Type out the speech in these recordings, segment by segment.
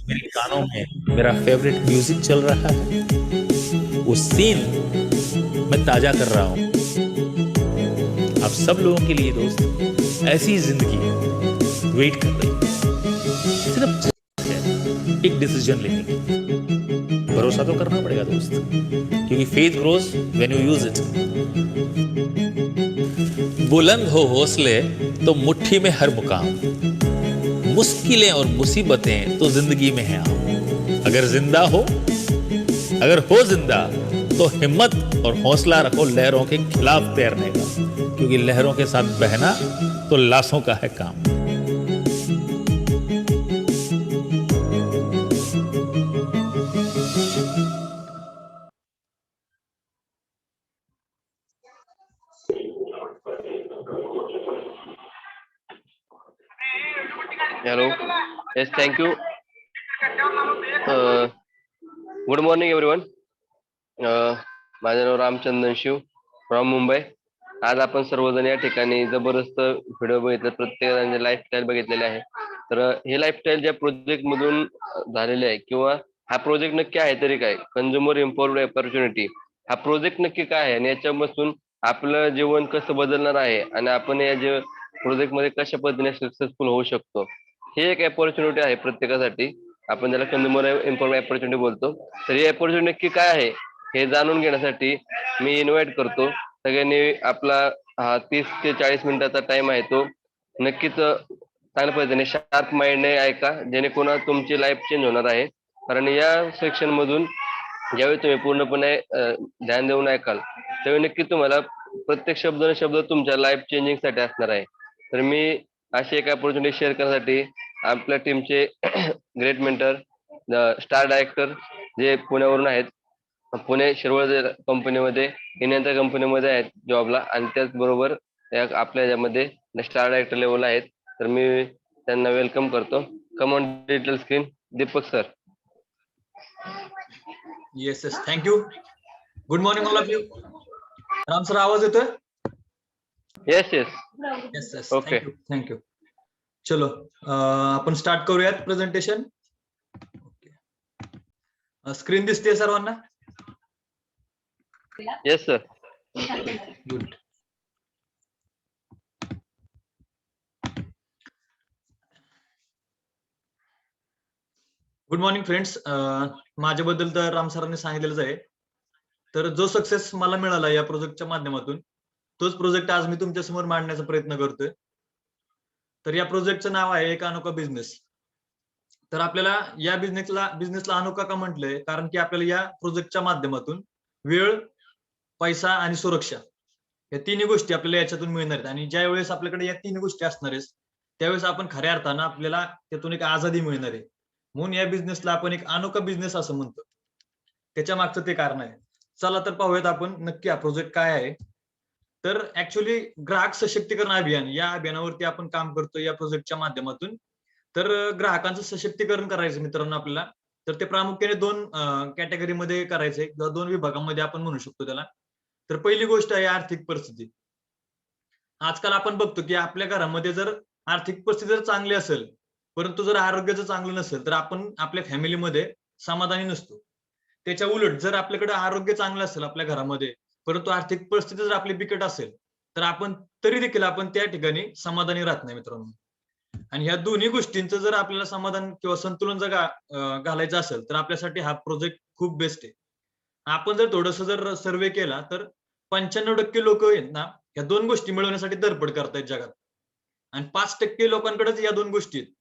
मेरे कानों में मेरा फेवरेट म्यूजिक चल रहा है, वो सीन मैं ताजा कर रहा हूँ आप सब लोगों के लिए दोस्त। ऐसी जिंदगी वेट कर रही है सिर्फ एक डिसीजन लेने की। भरोसा तो करना पड़ेगा दोस्त, क्योंकि faith grows when you use it. बुलंद हो हौसले तो मुट्ठी में हर मुकाम, मुश्किलें और मुसीबतें तो जिंदगी में हैं आम। अगर जिंदा हो, अगर हो जिंदा, तो हिम्मत और हौसला रखो लहरों के खिलाफ तैरने का, क्योंकि लहरों के साथ बहना तो लाशों का है काम। Hello. Yes, thank you. Good morning, everyone. माझं नाव रामचंद्रन शिव फ्रॉम मुंबई. आज आपण सर्वजण या ठिकाणी जबरदस्त व्हिडिओ बघितले, प्रत्येकाने लाईफस्टाईल बघितलेले आहे. तर हे लाईफस्टाईल ज्या प्रोजेक्ट मधून झालेले आहे, किंवा हा प्रोजेक्ट नक्की आहे तरी काय, कंझ्युमर एम्पॉवर्ड ऑपॉर्च्युनिटी, हा प्रोजेक्ट नक्की काय आहे आणि याच्यापासून आपलं जीवन कसं बदलणार आहे आणि आपण या जे प्रोजेक्ट मध्ये कशा पद्धतीने सक्सेसफुल होऊ शकतो, हे एक ऑपॉर्च्युनिटी आहे प्रत्येकासाठी. आपण त्याला कंझ्युमर एम्पॉवर्ड ऑपॉर्च्युनिटी बोलतो. तर ही ऑपॉर्च्युनिटी नक्की काय आहे हे जाणून घेण्यासाठी मी इन्व्हाइट करतो सगळ्यांनी. आपला हा 30 ते 40 मिनिटाचा टाइम आहे, तो नक्कीच चांगल्या पद्धतीने शार्प माइंडने ऐका, जेणेकरून तुमची लाईफ चेंज होणार आहे. कारण या सेक्शन मधून ज्यावेळी तुम्ही पूर्णपणे ध्यान देऊन ऐकाल, त्यावेळी नक्की तुम्हाला प्रत्येक शब्द न शब्द तुमच्या लाईफ चेंजिंग साठी असणार आहे. तर मी अशी एक अपॉर्च्युनिटी शेअर करण्यासाठी आपल्या टीमचे ग्रेट मेंटर, स्टार डायरेक्टर जे पुण्यावरून आहेत, पुणे शिरवळ कंपनीमध्ये, इंडियनच्या कंपनीमध्ये आहेत जॉबला, आणि त्याचबरोबर आपल्या यामध्ये स्टार डायरेक्टर लेवलला आहेत. तर मी त्यांना वेलकम करतो. Come on digital screen, Deepak sir. Yes yes, thank you. Good morning all of you. Ram sir, आवाज येतोय? Yes yes yes yes, okay. Thank you. चलो, आपण स्टार्ट करूयात प्रेझेंटेशन. स्क्रीन दिसते सर्वांना? Yes sir. Good. Good morning friends. माझ्याबद्दल तर राम सरांनी सांगितलेलंच आहे. तर जो सक्सेस मला मिळाला या प्रोजेक्टच्या माध्यमातून, तोच प्रोजेक्ट आज मी तुमच्या समोर मांडण्याचा प्रयत्न करतोय. तर या प्रोजेक्टचं नाव आहे एक अनोखा बिझनेस. तर आपल्याला या बिझनेसला अनोखा का म्हटलंय, कारण की आपल्याला या प्रोजेक्टच्या माध्यमातून वेळ, पैसा आणि सुरक्षा या तिन्ही गोष्टी आपल्याला याच्यातून मिळणार आहेत. आणि ज्या वेळेस आपल्याकडे या तीन गोष्टी असणार आहेत, त्यावेळेस आपण खऱ्या अर्थानं आपल्याला त्यातून एक आझादी मिळणार आहे. म्हणून या बिझनेसला आपण एक अनोखा बिझनेस असं म्हणतो. त्याच्या मागचं ते कारण आहे. चला तर पाहूयात आपण नक्की हा प्रोजेक्ट काय आहे. तर ऍक्च्युली ग्राहक सशक्तीकरण अभियान या अभियानावरती आपण काम करतो या प्रोजेक्टच्या माध्यमातून. तर ग्राहकांचं सशक्तीकरण करायचं मित्रांनो आपल्याला. तर ते प्रामुख्याने दोन कॅटेगरीमध्ये करायचंय, किंवा दोन विभागामध्ये आपण म्हणू शकतो त्याला. तर पहिली गोष्ट आहे आर्थिक परिस्थिती. आजकाल आपण बघतो की आपल्या घरामध्ये जर आर्थिक परिस्थिती जर चांगली असेल, परंतु जर आरोग्याचं चांगलं नसेल, तर आपण आपल्या फॅमिलीमध्ये समाधानी नसतो. त्याच्या उलट जर आपल्याकडे आरोग्य चांगलं असेल आपल्या घरामध्ये, परंतु आर्थिक परिस्थिती जर आपली बिकट असेल, तर आपण तरी देखील आपण त्या ठिकाणी समाधानी राहत नाही मित्रांनो. आणि ह्या दोन्ही गोष्टींचं जर आपल्याला समाधान किंवा संतुलन जर घालायचं असेल, तर आपल्यासाठी हा प्रोजेक्ट खूप बेस्ट आहे. आपण जर थोडस जर सर्वे केला, तर 95% लोक आहेत ना, या दोन गोष्टी मिळवण्यासाठी धडपड करतायत जगात. आणि 5% लोकांकडेच या दोन गोष्टी आहेत.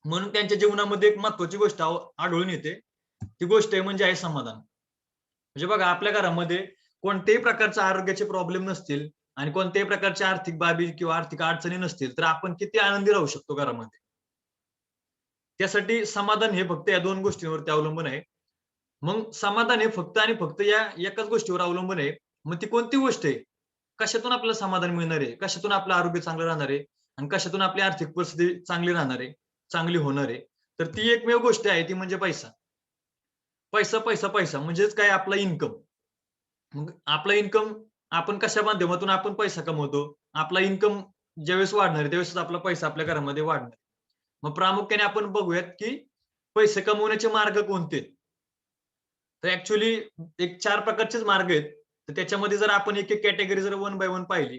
म्हणून त्यांच्या जीवनामध्ये एक महत्वाची गोष्ट आढळून येते. ती गोष्ट आहे म्हणजे आहे समाधान. म्हणजे बघा, आपल्या घरामध्ये कोणत्याही प्रकारचे आरोग्याचे प्रॉब्लेम नसतील आणि कोणत्याही प्रकारच्या आर्थिक बाबी किंवा आर्थिक अडचणी नसतील, तर आपण किती आनंदी राहू शकतो घरामध्ये. त्यासाठी समाधान हे फक्त या दोन गोष्टींवरती अवलंबून आहे. मग समाधान हे फक्त आणि फक्त या एकाच गोष्टीवर अवलंबून आहे. मग ती कोणती गोष्ट आहे? कशातून आपल्याला समाधान मिळणार आहे, कशातून आपलं आरोग्य चांगलं राहणार आहे, आणि कशातून आपली आर्थिक परिस्थिती चांगली राहणार आहे, चांगली होणार आहे. तर ती एकमेव गोष्ट आहे, ती म्हणजे पैसा. पैसा पैसा पैसा म्हणजेच काय? आपला इन्कम. मग आपला इन्कम आपण कशा माध्यमातून आपण पैसा कमवतो? आपला इन्कम ज्यावेळेस वाढणार आहे, त्यावेळेस आपला पैसा आपल्या घरामध्ये वाढणार. मग प्रामुख्याने आपण बघूयात की पैसे कमवण्याचे मार्ग कोणते? तर ऍक्च्युली एक 4 प्रकारचेच मार्ग आहेत. तर त्याच्यामध्ये जर आपण एक कॅटेगरी जर वन बाय वन पाहिली,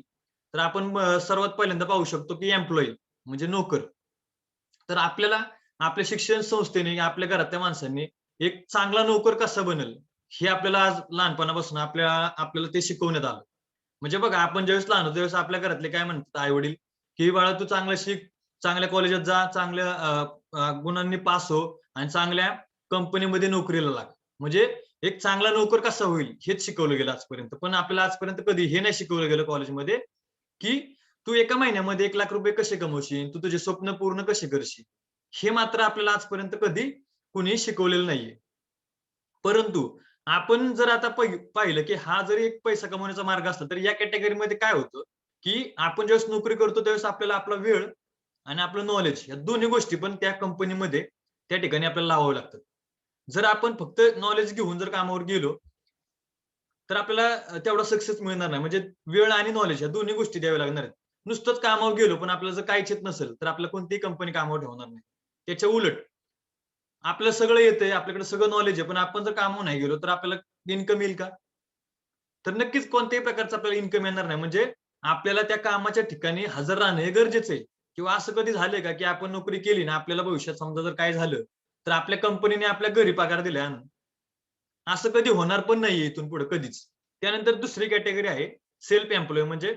तर आपण सर्वात पहिल्यांदा पाहू शकतो की एम्प्लॉई म्हणजे नोकर. तर आपल्याला आपल्या शिक्षण संस्थेने, आपल्या घरातल्या माणसांनी एक चांगला नोकर कसा बनेल, हे आपल्याला आज लहानपणापासून आपल्याला ते शिकवण्यात आलं. म्हणजे बघा, आपण ज्यावेळेस लहान होतो त्यावेळेस आपल्या घरातले काय म्हणतात आई-वडील, की "बाळा तू चांगलं शिक, चांगल्या कॉलेजात जा, चांगल्या गुणांनी पास हो आणि चांगल्या कंपनीमध्ये नोकरीला लाग." म्हणजे एक चांगला नोकर कसा होईल हेच शिकवलं गेलं आजपर्यंत. पण आपल्याला आजपर्यंत कधी हे नाही शिकवलं गेलं कॉलेजमध्ये, की तू एका महिन्यामध्ये ₹1,00,000 कसे कमवशील? तू तुझे स्वप्न पूर्ण कसे करशील? हे मात्र आपल्याला आजपर्यंत कधी कुणी शिकवलेलं नाहीये. परंतु आपण जर आता पाहिलं, की हा जरी एक पैसा कमवण्याचा मार्ग असला, तर या कॅटेगरीमध्ये काय होतं, की आपण ज्यावेळेस नोकरी करतो त्यावेळेस आपल्याला आपला वेळ आणि आपलं नॉलेज या दोन्ही गोष्टी पण त्या कंपनीमध्ये त्या ठिकाणी आपल्याला लावाव्या लागतात. जर आपण फक्त नॉलेज घेऊन जर कामावर गेलो, तर आपल्याला तेवढा सक्सेस मिळणार नाही. म्हणजे वेळ आणि नॉलेज या दोन्ही गोष्टी द्याव्या लागणार आहेत. नुसतंच कामावर गेलो, पण आपल्याला जर काहीच येत नसेल, तर आपल्याला कोणतीही कंपनी कामावर ठेवणार नाही. त्याच्या उलट आपल्याला सगळं येतंय, आपल्याकडे सगळं नॉलेज आहे, पण आपण जर कामावर नाही गेलो, तर आपल्याला इन्कम येईल का? तर नक्कीच कोणत्याही प्रकारचा आपल्याला इन्कम येणार नाही. म्हणजे आपल्याला त्या कामाच्या ठिकाणी हजर राहणं हे गरजेचं आहे. किंवा असं कधी झालंय का, की आपण नोकरी केली ना, आपल्याला भविष्यात समजा जर काय झालं, तर आपल्या कंपनीने आपल्या घरी पगार दिलाय आणून. असं कधी होणार पण नाहीये इथून पुढे कधीच. त्यानंतर दुसरी कॅटेगरी आहे सेल्फ एम्प्लॉयी म्हणजे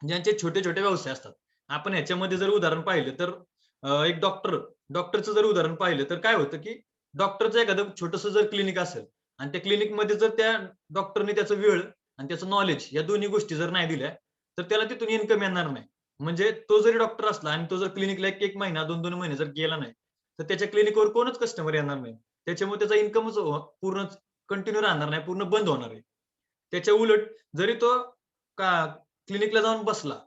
ज्यांचे छोटे-छोटे व्यवसाय असतात. आपण ह्याच्यामध्ये जर उदाहरण पाहिलं तर एक डॉक्टरचं जर उदाहरण पाहिलं तर काय होतं, की डॉक्टरचं एखादं छोटंसं जर क्लिनिक असेल आणि त्या क्लिनिकमध्ये जर त्या डॉक्टरने त्याचा वेळ आणि त्याचं नॉलेज या दोन्ही गोष्टी जर नाही दिल्या, तर त्याला तिथून इन्कम येणार नाही. म्हणजे तो जरी डॉक्टर असला आणि तो जर क्लिनिकला 1-1 महिना, 2-2 महिने जर गेला नाही, तर त्याच्या क्लिनिकवर कोणच कस्टमर येणार नाही. त्याच्यामुळे त्याचा इन्कमच पूर्ण कंटिन्यू राहणार नाही, पूर्ण बंद होणार आहे. त्याच्या उलट जरी तो का क्लिनिकला जाऊन बसला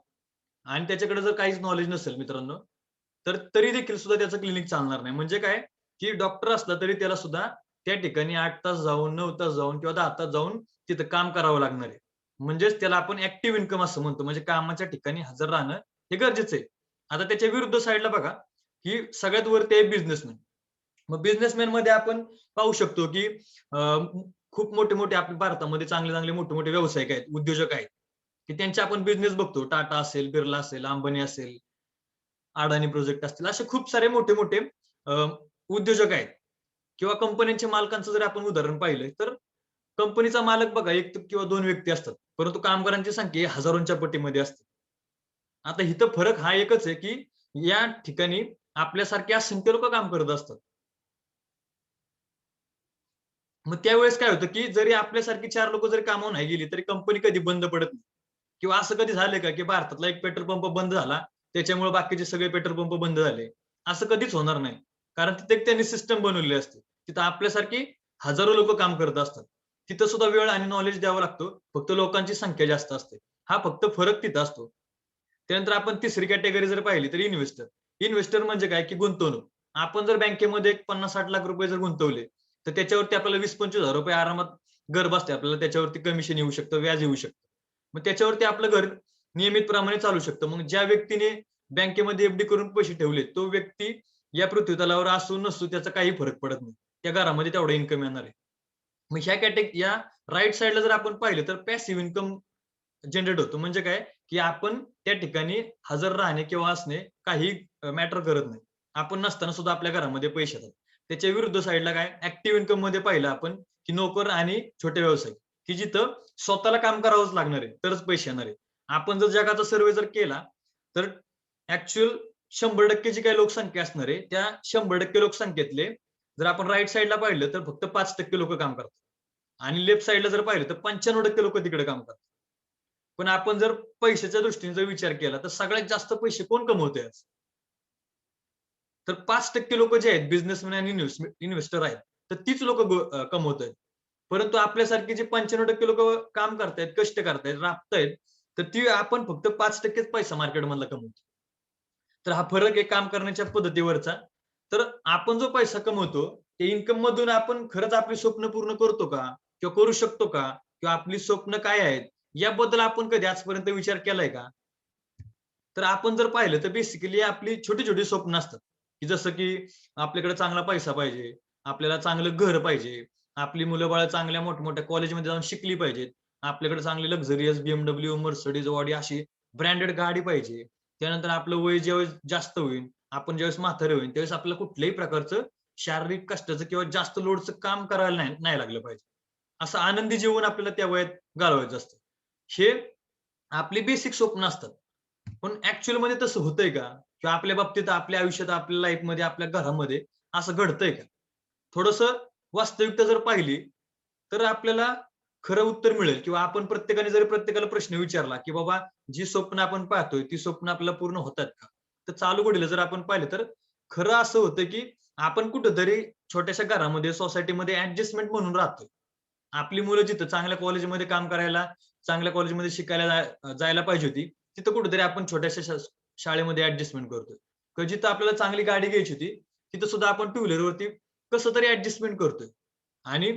आणि त्याच्याकडे जर काहीच नॉलेज नसेल मित्रांनो, तर तरी देखील सुद्धा त्याचं क्लिनिक चालणार नाही. म्हणजे काय, की डॉक्टर असला तरी त्याला सुद्धा त्या ठिकाणी 8 तास जाऊन, 9 तास जाऊन किंवा 10 तास जाऊन तिथं काम करावं लागणार आहे. म्हणजेच त्याला आपण ॲक्टिव्ह इन्कम असं म्हणतो. म्हणजे कामाच्या ठिकाणी हजर राहणं हे गरजेचं आहे. आता त्याच्या विरुद्ध साइडला बघा, की सगळ्यात वरती आहे बिझनेसमॅन. मग बिझनेसमॅनमध्ये आपण पाहू शकतो, की खूप मोठे-मोठे आपल्या भारतामध्ये चांगले-चांगले मोठे-मोठे व्यावसायिक आहेत, उद्योजक आहेत, की त्यांचे आपण बिझनेस बघतो. टाटा असेल, बिर्ला असेल, अंबानी असेल, अडाणी प्रोजेक्ट असतील, असे खूप सारे मोठे-मोठे उद्योजक आहेत किंवा कंपन्यांच्या मालकांचं जर आपण उदाहरण पाहिलं, तर कंपनीचा मालक बघा 1 किंवा 2 व्यक्ती असतात. परंतु कामगारांची संख्या ही हजारोंच्या पटीमध्ये असते. आता इथं फरक हा एकच आहे, की या ठिकाणी आपल्यासारखे असंख्य लोकं काम करत असतात. मग त्यावेळेस काय होतं, की जरी आपल्यासारखी 4 लोकं जरी कामावर नाही गेली, तरी कंपनी कधी बंद पडत नाही. किंवा असं कधी झालंय का, की भारतातला एक पेट्रोल पंप बंद झाला, त्याच्यामुळे बाकीचे सगळे पेट्रोल पंप बंद झाले. असं कधीच होणार नाही. कारण तिथे एक त्यांनी सिस्टम बनवलेली असते. तिथं आपल्यासारखी हजारो लोकं काम करत असतात. तिथं सुद्धा वेळ आणि नॉलेज द्यावा लागतो. फक्त लोकांची संख्या जास्त असते. हा फक्त फरक तिथं असतो. त्यानंतर आपण तिसरी कॅटेगरी जर पाहिली तर इन्व्हेस्टर. इन्व्हेस्टर म्हणजे काय, की गुंतवणूक. आपण जर बँकेमध्ये एक 50-60 लाख रुपये जर गुंतवले, तर त्याच्यावरती आपल्याला 20-25 हजार रुपये आरामात घर बसल्या आपल्याला त्याच्यावरती कमिशन येऊ शकतं, व्याज येऊ शकतं. मग त्याच्यावरती आपलं घर नियमितप्रमाणे चालू शकतं. मग ज्या व्यक्तीने बँकेमध्ये एफ करून पैसे ठेवले, तो व्यक्ती या पृथ्वीतलावर असू नसू त्याचा काही फरक पडत नाही. त्या घरामध्ये तेवढा इन्कम येणार आहे. मग या राइट साइडला जर आपण पाहिलं तर पॅसिव्ह इन्कम जनरेट होतो. म्हणजे काय, की आपण त्या ठिकाणी हजर राहणे किंवा असणे काही मॅटर करत नाही. आपण नसताना सुद्धा आपल्या घरामध्ये पैसे येतात. त्याच्या विरुद्ध साइडला काय ॲक्टिव्ह इन्कममध्ये पाहिलं आपण, की नोकर आणि छोटे व्यवसाय, की जिथं स्वतःला काम करावंच लागणार आहे, तरच पैसे येणार आहे. आपण जर जगाचा सर्व्हे जर केला, तर ॲक्चुअल 100% जी काही लोकसंख्या असणार आहे, त्या 100% लोकसंख्येतले जर आपण राइट साइडला पाहिलं, तर फक्त 5% लोकं काम करतात. आणि लेफ्ट साइडला जर पाहिलं, तर 95% लोकं तिकडे काम करतात. पण आपण जर पैशाच्या दृष्टीने जर विचार केला, तर सगळ्यात जास्त पैसे कोण कमवतंय आज? तर 5% लोकं जे आहेत बिझनेसमॅन आणि इन्व्हेस्टर आहेत, तर तीच लोकं कमवतायत. परंतु आपल्यासारखे जे 95% लोकं काम करतायत, कष्ट करतायत, राबतायत, तर ती आपण फक्त 5%च पैसा मार्केटमधला कमवतो. तर हा फरक आहे काम करण्याच्या पद्धतीवरचा. तर आपण जो पैसा कमवतो, त्या इन्कममधून आपण खरंच आपली स्वप्न पूर्ण करतो का? किंवा करू शकतो का? किंवा आपली स्वप्न काय आहेत? याबद्दल आपण कधी आजपर्यंत विचार केलाय का? तर आपण जर पाहिलं तर बेसिकली आपली छोटी-छोटी स्वप्न असतात. की जसं की आपल्याकडे चांगला पैसा पाहिजे, आपल्याला चांगलं घर पाहिजे, आपली मुलं बाळ चांगल्या मोठमोठ्या कॉलेजमध्ये जाऊन शिकली पाहिजेत, आपल्याकडे चांगली लक्झरियस BMW, मर्सिडीज, ऑडी अशी ब्रँडेड गाडी पाहिजे. त्यानंतर आपलं वय ज्यावेळेस जास्त होईल, आपण ज्यावेळेस म्हातारे होईल, त्यावेळेस आपल्याला कुठल्याही प्रकारचं शारीरिक कष्टाचं किंवा जास्त लोडचं काम करायला नाही नाही लागलं पाहिजे. असं आनंदी जीवन आपल्याला त्या वयात घालवायचं असतं. हे आपली बेसिक स्वप्न असतात. पण ऍक्च्युअल मध्ये तसं होतंय का? किंवा आपल्या बाबतीत, आपल्या आयुष्यात, आपल्या लाईफमध्ये, आपल्या घरामध्ये असं घडतंय का? थोडंसं वास्तविकता जर पाहिली, तर आपल्याला खरं उत्तर मिळेल किंवा आपण प्रत्येकाने जरी प्रत्येकाला प्रश्न विचारला, की बाबा जी स्वप्न आपण पाहतोय, ती स्वप्न आपल्याला पूर्ण होतात का? तर चालू घडीला जर आपण पाहिलं, तर खरं असं होतं, की आपण कुठेतरी छोट्याशा घरामध्ये, सोसायटीमध्ये ऍडजस्टमेंट म्हणून राहतोय. आपली मुलं जिथं चांगल्या कॉलेजमध्ये काम करायला, चांगल्या कॉलेजमध्ये शिकायला जायला पाहिजे होती, तिथं कुठेतरी आपण छोट्याशा शाळेमध्ये ऍडजस्टमेंट करतोय. किंवा जिथं आपल्याला चांगली गाडी घ्यायची होती, तिथं सुद्धा आपण टू व्हीलरवरती कसं तरी ऍडजस्टमेंट करतोय. आणि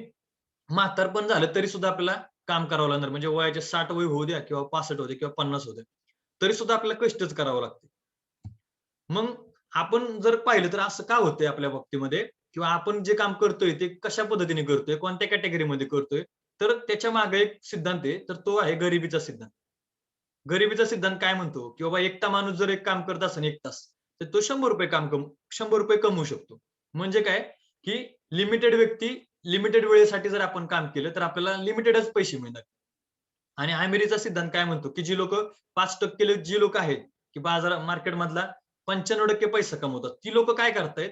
म्हातारपण झालं तरी सुद्धा आपल्याला काम करावं लागणार. म्हणजे वयाचे 60 वय होऊ द्या किंवा 65 होऊ द्या किंवा 50 होऊ द्या, तरी सुद्धा आपल्याला कष्टच करावं लागतं. मग आपण जर पाहिलं तर असं का होतंय आपल्या बाबतीमध्ये किंवा आपण जे काम करतोय ते कशा पद्धतीने करतोय, कोणत्या कॅटेगरीमध्ये करतोय, तर त्याच्या मागे एक सिद्धांत आहे, तर तो आहे गरिबीचा सिद्धांत. गरिबीचा सिद्धांत काय म्हणतो, की बाबा एकटा माणूस जर एक काम करत असेल 1 तास, तर तो ₹100 कमवू शकतो. म्हणजे काय, की लिमिटेड व्यक्ती लिमिटेड वेळेसाठी जर आपण काम केलं, तर आपल्याला लिमिटेडच पैसे मिळणार. आणि अमेरिकेचा सिद्धांत काय म्हणतो, की जी लोकं 5% जी लोकं आहेत, की बाजार मार्केटमधला 95% पैसा कमवतात. ती लोकं काय करतायत,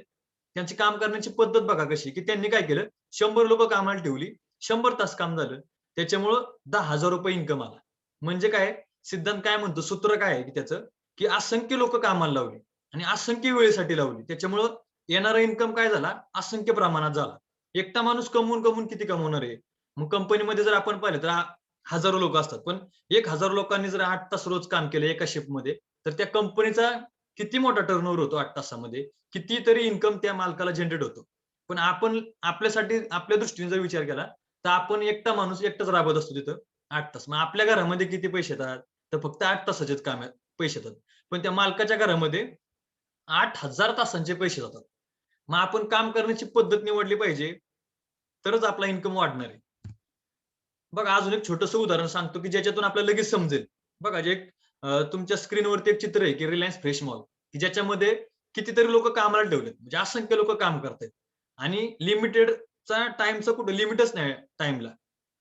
त्यांची काम करण्याची पद्धत बघा कशी, की त्यांनी काय केलं, 100 लोकं कामाला ठेवली, 100 तास काम झालं. त्याच्यामुळं ₹10,000 इन्कम आला. म्हणजे काय, सिद्धांत काय म्हणतो, सूत्र काय आहे की त्याचं, की असंख्य लोकं कामाला लावली आणि असंख्य वेळेसाठी लावली. त्याच्यामुळं येणारा इन्कम काय झाला, असंख्य प्रमाणात झाला. एकटा माणूस कमवून किती कमवणार आहे? मग कंपनीमध्ये जर आपण पाहिलं तर हजारो लोकं असतात. पण 1,000 लोकांनी जर 8 तास रोज काम केलं एका शिफ्टमध्ये, तर त्या कंपनीचा किती मोठा टर्नओव्हर होतो 8 तासामध्ये. कितीतरी इन्कम त्या मालकाला जनरेट होतो. पण आपण आपल्यासाठी आपल्या दृष्टीने जर विचार केला, तर आपण एकटा माणूस एकटाच राबत असतो तिथं 8 तास. मग आपल्या घरामध्ये किती पैसे येतात? तर फक्त 8 तासाचेच काम आहे पैसे येतात. पण त्या मालकाच्या घरामध्ये 8,000 तासांचे पैसे जातात. मग आपण काम करण्याची पद्धत निवडली पाहिजे, तरच आपला इन्कम वाढणार आहे. बघा अजून एक छोटंसं उदाहरण सांगतो, की ज्याच्यातून आपल्याला लगेच समजेल. बघा जे तुमच्या स्क्रीनवरती एक चित्र आहे, की रिलायन्स फ्रेश मॉल, की ज्याच्यामध्ये कितीतरी लोकं कामाला ठेवलेत. म्हणजे असंख्य लोकं काम करतायत आणि लिमिटेडचा टाईमचं कुठं लिमिटच नाही टाईमला.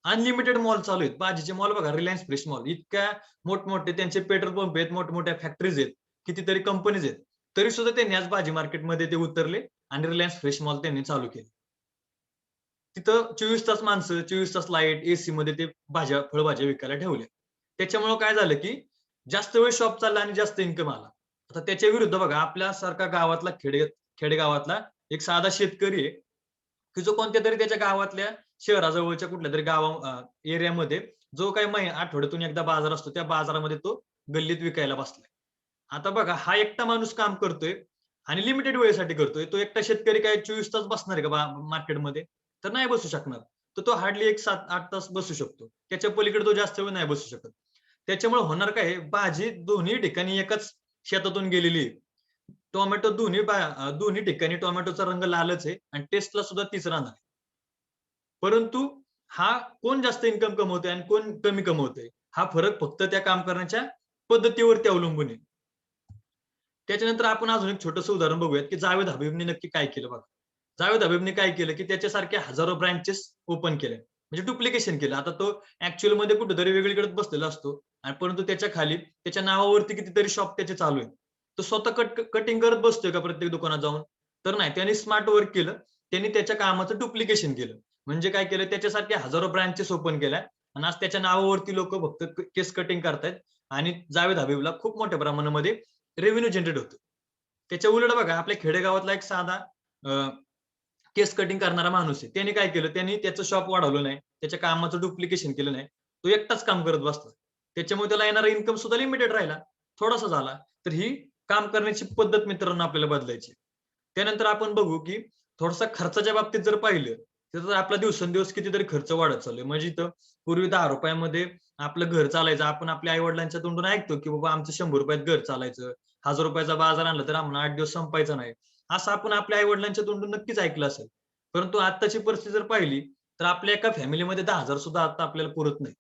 अनलिमिटेड मॉल चालू आहेत. भाजीचे मॉल बघा, रिलायन्स फ्रेश मॉल इतक्या मोठमोठे त्यांचे पेट्रोल पंप आहेत, मोठमोठ्या फॅक्टरीज आहेत, कितीतरी कंपनीज आहेत. तरी सुद्धा त्यांनी आज भाजी मार्केटमध्ये ते उतरले आणि रिलायन्स फ्रेश मॉल त्यांनी चालू केले. तिथं 24 तास माणसं, 24 तास लाईट, एसीमध्ये ते फळभाज्या विकायला ठेवल्या. त्याच्यामुळं काय झालं, की जास्त वेळ शॉप चालला आणि जास्त इन्कम आला. आता त्याच्या विरुद्ध बघा आपल्यासारखा गावातला खेडेगावातला एक साधा शेतकरी आहे, की जो कोणत्यातरी त्याच्या गावातल्या शहराजवळच्या कुठल्यातरी एरियामध्ये जो काही आठवड्यातून एकदा बाजार असतो, त्या बाजारामध्ये तो गल्लीत विकायला बसलाय. आता बघा हा एकटा माणूस काम करतोय आणि लिमिटेड वेळेसाठी करतोय. तो एकटा शेतकरी काय 24 तास बसणार आहे का मार्केटमध्ये? तर नाही बसू शकणार. तर तो हार्डली एक 7-8 तास बसू शकतो. त्याच्या पलीकडे तो जास्त वेळ नाही बसू शकत. त्याच्यामुळे होणार काय आहे, भाजी दोन्ही ठिकाणी एकाच शेतातून गेलेली आहे. टोमॅटो दोन्ही ठिकाणी टोमॅटोचा रंग लालच आहे आणि टेस्टला सुद्धा तीच राहणार आहे. परंतु हा कोण जास्त इन्कम कमवतोय आणि कोण कमी कमवतोय, हा फरक फक्त त्या काम करण्याच्या पद्धतीवरती अवलंबून आहे. त्याच्यानंतर आपण अजून एक छोटंसं उदाहरण बघूयात, की जावेद हबीबने नक्की काय केलं बघा. जावेद हबीबने काय केलं, की त्याच्यासारख्या हजारो ब्रँचेस ओपन केल्या. म्हणजे डुप्लिकेशन केलं. आता तो ॲक्चुअलमध्ये कुठेतरी वेगळीकडेच बसलेला असतो आणि परंतु त्याच्या खाली त्याच्या नावावरती कितीतरी शॉप त्याचे चालू आहेत. तो स्वतः कटिंग करत बसतोय का प्रत्येक दुकानात जाऊन? तर नाही. त्याने स्मार्ट वर्क केलं. त्यांनी त्याच्या कामाचं डुप्लिकेशन केलं. म्हणजे काय केलं, त्याच्यासारख्या हजारो ब्रँचेस ओपन केल्या आणि आज त्याच्या नावावरती लोकं फक्त केस कटिंग करतायत आणि जावेद हबीबला खूप मोठ्या प्रमाणामध्ये रेव्हेन्यू जनरेट होतो. त्याच्या उलट बघा आपल्या खेडेगावातला एक साधा केस कटिंग करणारा माणूस आहे. त्याने काय केलं, त्यांनी त्याचं शॉप वाढवलं नाही. त्याच्या कामाचं डुप्लिकेशन केलं नाही. तो एकटाच काम करत बसला. त्याच्यामुळे त्याला येणारा इन्कम सुद्धा लिमिटेड राहिला. थोडासा झाला. तर ही काम करण्याची पद्धत मित्रांनो आपल्याला बदलायची. त्यानंतर आपण बघू, की थोडासा खर्चाच्या बाबतीत जर पाहिलं, तर आपला दिवसेंदिवस कितीतरी खर्च वाढत चाललोय. म्हणजे इथं पूर्वी ₹10 मध्ये आपलं घर चालायचं. आपण आपल्या आई-वडिलांच्या तोंडून ऐकतो, की बाबा आमचं ₹100 घर चालायचं. ₹1000 बाजार आणला तर आम्हाला 8 दिवस संपायचा नाही. असं आपण आपल्या आई वडिलांच्या तोंडून नक्कीच ऐकलं असेल. परंतु आत्ताची परिस्थिती जर पाहिली तर आपल्या एका फॅमिलीमध्ये 10,000 सुद्धा आता आपल्याला पुरत नाही.